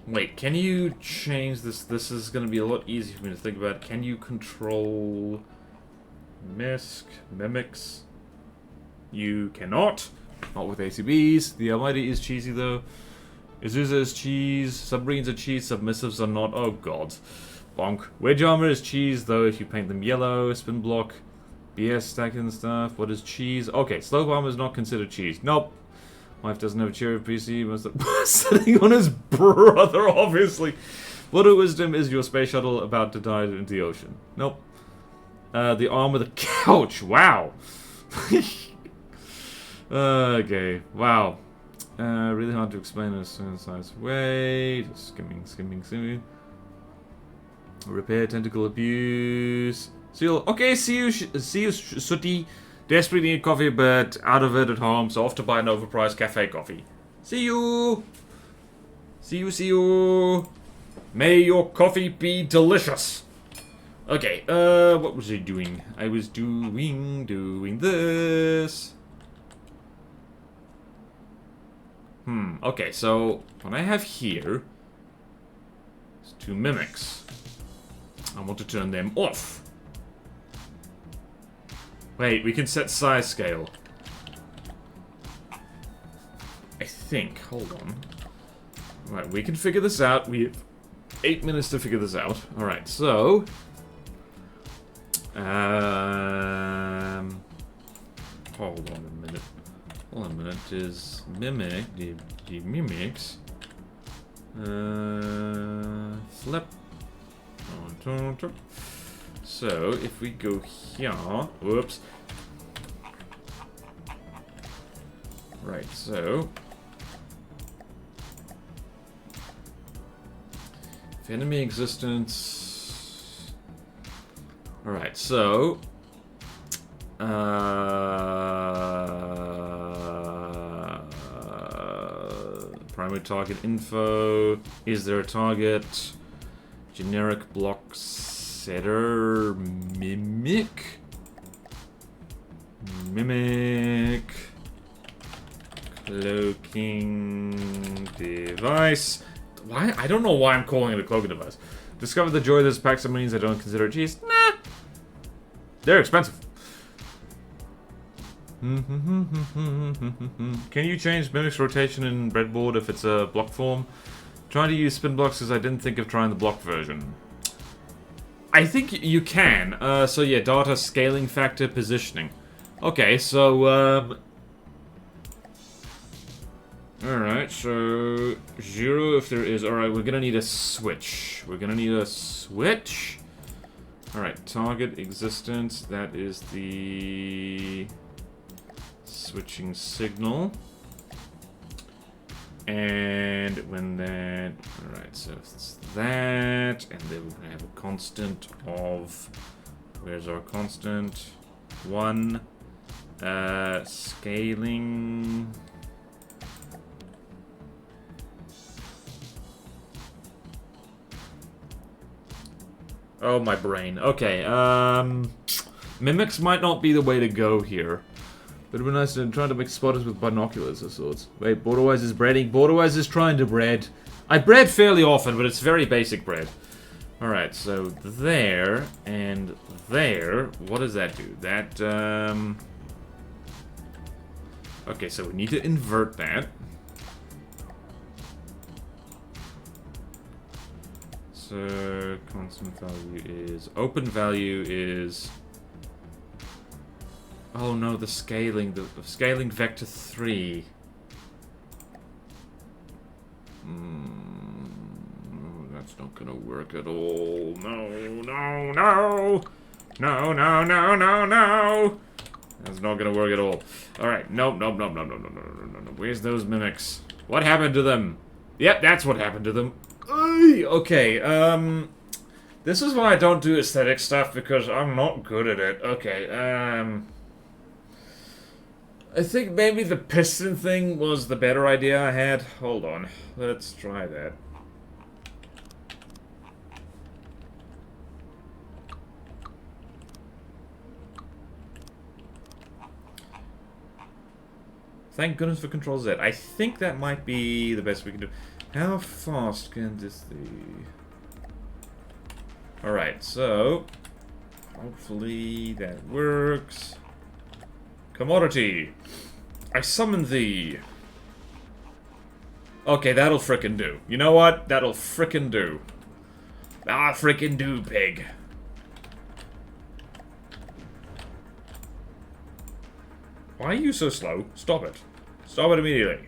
Wait, can you change this? This is gonna be a lot easier for me to think about. Can you control mimics? You cannot. Not with ACBs. The Almighty is cheesy though. Azusa is cheese. Submarines are cheese. Submissives are not. Oh god. Bonk. Wedge armor is cheese though if you paint them yellow. Spin block. BS stacking and stuff. What is cheese? Okay, slope armor is not considered cheese. Nope. Wife doesn't have a chair PC. Must have sitting on his brother, obviously. What a wisdom is your space shuttle about to dive into the ocean? Nope. The arm with a couch. Wow. Okay. Wow. Really hard to explain in a synthesized way. Just skimming. Repair tentacle abuse. Seal. Okay, see you, Sooty. Desperately need coffee, but out of it at home, so off to buy an overpriced cafe coffee. See you. See you. May your coffee be delicious. Okay, what was I doing? I was doing this. Okay, so what I have here is 2 mimics. I want to turn them off. Wait, we can set size scale. I think. Hold on. Right, we can figure this out. We have 8 minutes to figure this out. Alright, so... hold on a minute. Hold on a minute. Is mimic... The mimics... flip... So, if we go here... Whoops. Right, so... If enemy existence... Alright, so... primary target info... Is there a target? Generic block setter... Mimic? Cloaking device. Why? I don't know why I'm calling it a cloaking device. Discover the joy of this pack submarines I don't consider cheese. Nah. They're expensive. Can you change Mimic's rotation in breadboard if it's a block form? Trying to use spin blocks because I didn't think of trying the block version. I think you can. So yeah, data scaling factor positioning. Okay, so alright, so 0 if there is. Alright, we're gonna need a switch. Alright, target existence. That is the switching signal. And when that... Alright, so it's that. And then we're gonna have a constant of... Where's our constant? 1. Scaling... Oh, my brain. Okay, mimics might not be the way to go here. But it would be nice to try to make spotters with binoculars of sorts. Wait, Borderwise is breading. Borderwise is trying to bread. I bread fairly often, but it's very basic bread. Alright, so there and there. What does that do? That, okay, so we need to invert that. So, constant value is... Open value is... Oh no, the scaling vector 3. That's not gonna work at all. No. That's not gonna work at all. Alright, nope. Where's those mimics? What happened to them? Yep, that's what happened to them. Okay, this is why I don't do aesthetic stuff, because I'm not good at it. Okay, I think maybe the piston thing was the better idea I had. Hold on. Let's try that. Thank goodness for Control Z. I think that might be the best we can do. How fast can this be? Alright, so... hopefully that works. Commodity! I summon thee! Okay, that'll frickin' do. You know what? That'll frickin' do. Ah, frickin' do, pig. Why are you so slow? Stop it. Stop it immediately.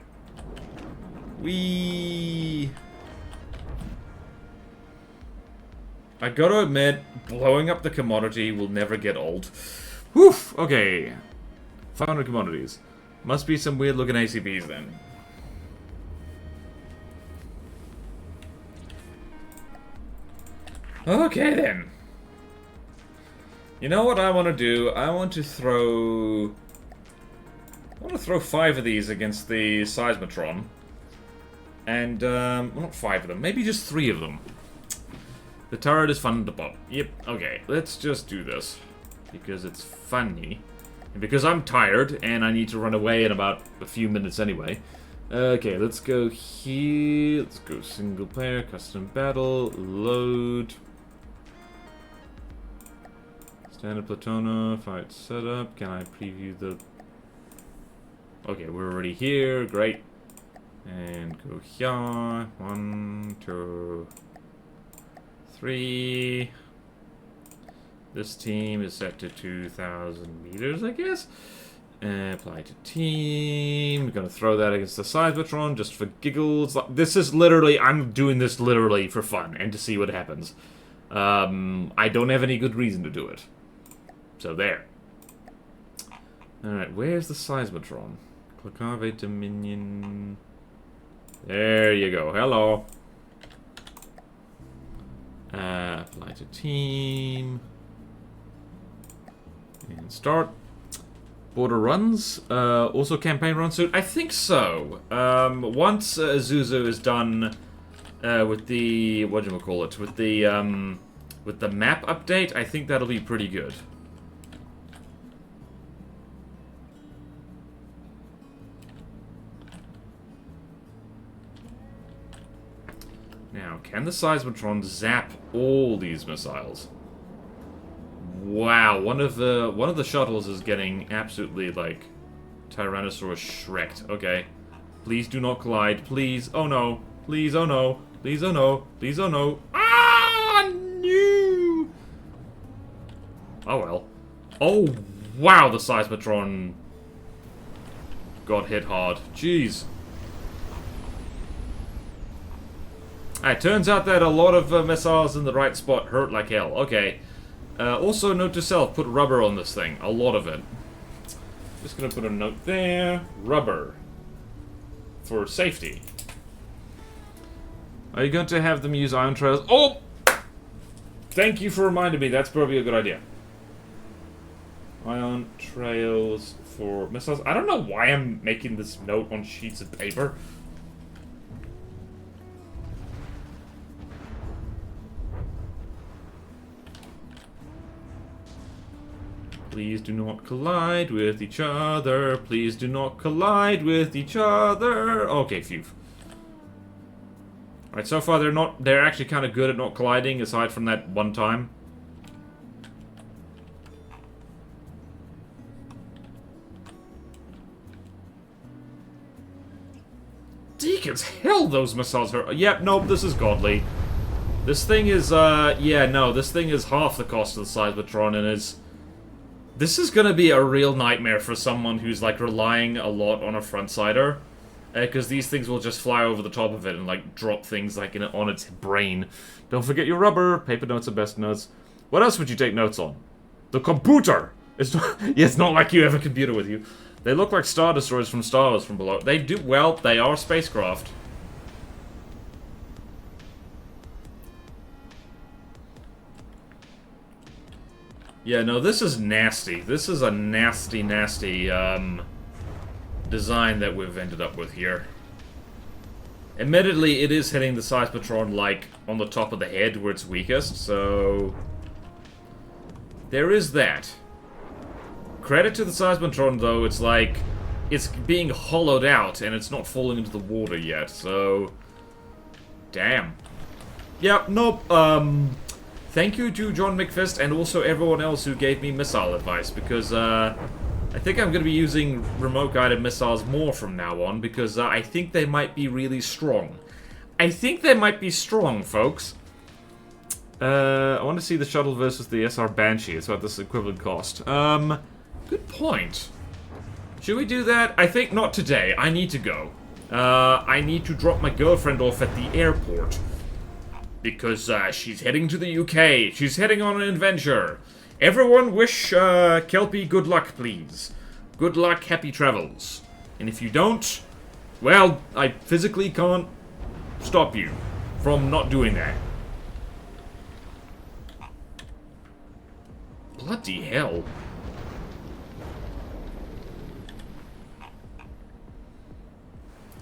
Whee! I gotta admit, blowing up the commodity will never get old. Woof! Okay. 500 commodities. Must be some weird looking ACBs then. Okay then. You know what I want to do? I want to throw 5 of these against the Seismotron. And, well, not 5 of them. Maybe just 3 of them. The turret is fun to pop. Yep, okay. Let's just do this. Because it's funny. And because I'm tired, and I need to run away in about a few minutes anyway. Okay, let's go here. Let's go single player, custom battle, load. Standard Platona, fight setup. Can I preview the... Okay, we're already here. Great. And go here. 1, 2, 3. This team is set to 2,000 meters, I guess. Apply to team. We're gonna throw that against the Seismotron just for giggles. This is literally... I'm doing this literally for fun and to see what happens. I don't have any good reason to do it. So there. Alright, where's the Seismotron? Clicave Dominion. There you go. Hello. Apply to team. And start. Border runs. Also campaign run soon. I think so. Once Zuzu is done with the... whatchamacallit? With the map update, I think that'll be pretty good. Now, can the Seismotron zap all these missiles? Wow, one of the shuttles is getting absolutely, like, Tyrannosaurus Shrek'd. Okay. Please do not collide. Please. Oh no. Please, oh no. Please, oh no. Please, oh no. Ah, no! Oh well. Oh, wow, the Seismotron got hit hard. Jeez. It turns out that a lot of missiles in the right spot hurt like hell. Okay. Also, note to self, put rubber on this thing. A lot of it. Just gonna put a note there. Rubber. For safety. Are you going to have them use ion trails? Oh! Thank you for reminding me. That's probably a good idea. Ion trails for missiles. I don't know why I'm making this note on sheets of paper. Please do not collide with each other. Please do not collide with each other. Okay, phew. Alright, so far they're actually kind of good at not colliding, aside from that one time. Deacons, hell, those missiles hurt. Yep, nope, this is godly. This thing is, yeah, no, this thing is half the cost of the Seismotron and is... This is gonna be a real nightmare for someone who's, like, relying a lot on a frontsider. Because these things will just fly over the top of it and, like, drop things, like, on its brain. Don't forget your rubber. Paper notes are best notes. What else would you take notes on? The computer! It's not, yeah, it's not like you have a computer with you. They look like Star Destroyers from Star Wars from below. They do, well, they are spacecraft. Yeah, no, this is nasty. This is a nasty, nasty, design that we've ended up with here. Admittedly, it is hitting the Seismotron, like, on the top of the head where it's weakest, so... There is that. Credit to the Seismotron, though, it's like... It's being hollowed out, and it's not falling into the water yet, so... Damn. Yep, nope, Thank you to John McFist and also everyone else who gave me missile advice, because, I think I'm going to be using remote-guided missiles more from now on, because I think they might be really strong. I think they might be strong, folks. I want to see the shuttle versus the SR Banshee. It's about this equivalent cost. Good point. Should we do that? I think not today. I need to go. I need to drop my girlfriend off at the airport. because she's heading to the UK. She's heading on an adventure. Everyone wish Kelpie good luck, please. Good luck, happy travels. And if you don't, well, I physically can't stop you from not doing that. Bloody hell.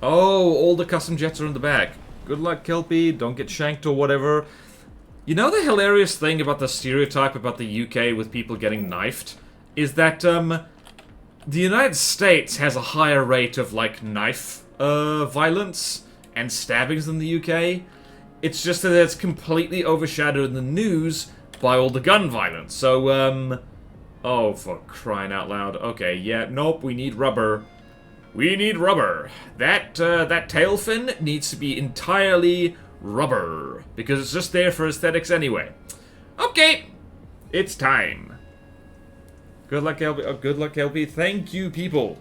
Oh, all the custom jets are in the back. Good luck, Kelpie. Don't get shanked or whatever. You know the hilarious thing about the stereotype about the UK with people getting knifed? Is that, the United States has a higher rate of, like, knife, violence and stabbings than the UK. It's just that it's completely overshadowed in the news by all the gun violence. So, oh, for crying out loud. Okay, yeah, nope, we need rubber. We need rubber. That tail fin needs to be entirely rubber, because it's just there for aesthetics anyway. Okay, it's time. Good luck, LB. Oh, good luck, LB. Thank you, people.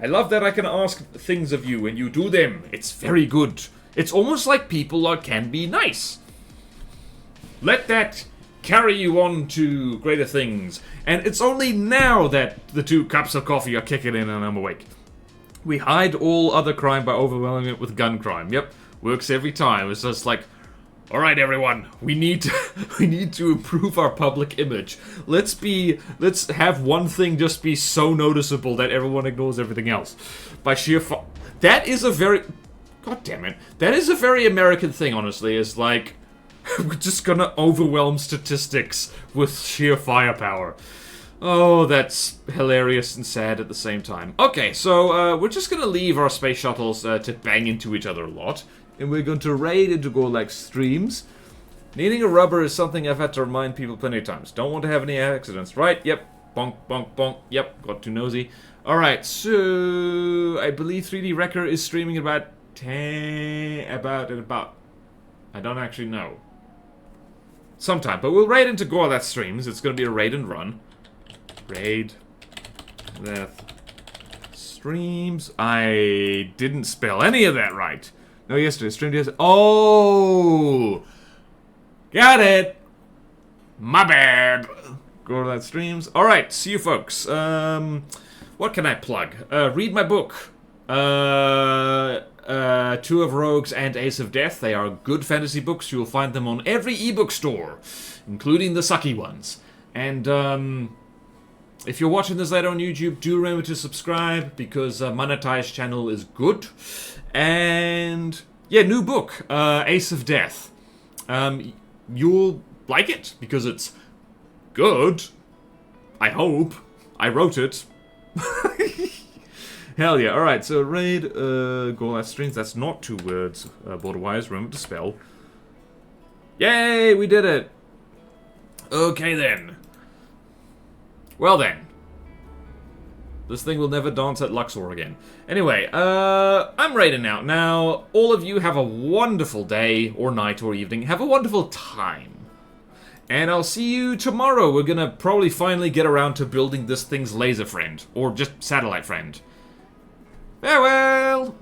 I love that I can ask things of you and you do them. It's very good. It's almost like people can be nice. Let that carry you on to greater things. And it's only now that the 2 cups of coffee are kicking in and I'm awake. We hide all other crime by overwhelming it with gun crime. Yep, works every time. It's just like, all right, everyone, we need to improve our public image. Let's have one thing just be so noticeable that everyone ignores everything else. By sheer that is a very, god damn it, that is a very American thing. Honestly, is like, we're just gonna overwhelm statistics with sheer firepower. Oh, that's hilarious and sad at the same time. Okay, so we're just gonna leave our space shuttles to bang into each other a lot. And we're going to raid into Gorlak streams. Needing a rubber is something I've had to remind people plenty of times. Don't want to have any accidents, right? Yep. Bonk, bonk, bonk. Yep, got too nosy. Alright, so I believe 3D Wrecker is streaming about I don't actually know. Sometime, but we'll raid into Gorlak streams. It's going to be a raid and run. Raid. That. Streams. I didn't spell any of that right. No, yesterday. Streamed yesterday. Oh! Got it! My bad! Go to that streams. Alright, see you folks. What can I plug? Read my book. Two of Rogues and Ace of Death. They are good fantasy books. You'll find them on every ebook store, including the sucky ones. And, if you're watching this later on YouTube, do remember to subscribe, because monetized channel is good. And yeah, new book, Ace of Death. You'll like it because it's good. I hope. I wrote it. Hell yeah! All right, so raid Gorlak streams. That's not 2 words. Borderwise, remember to spell. Yay! We did it. Okay then. Well then. This thing will never dance at Luxor again. Anyway, I'm raiding out. Now, all of you have a wonderful day, or night, or evening. Have a wonderful time. And I'll see you tomorrow. We're gonna probably finally get around to building this thing's laser friend. Or just satellite friend. Farewell!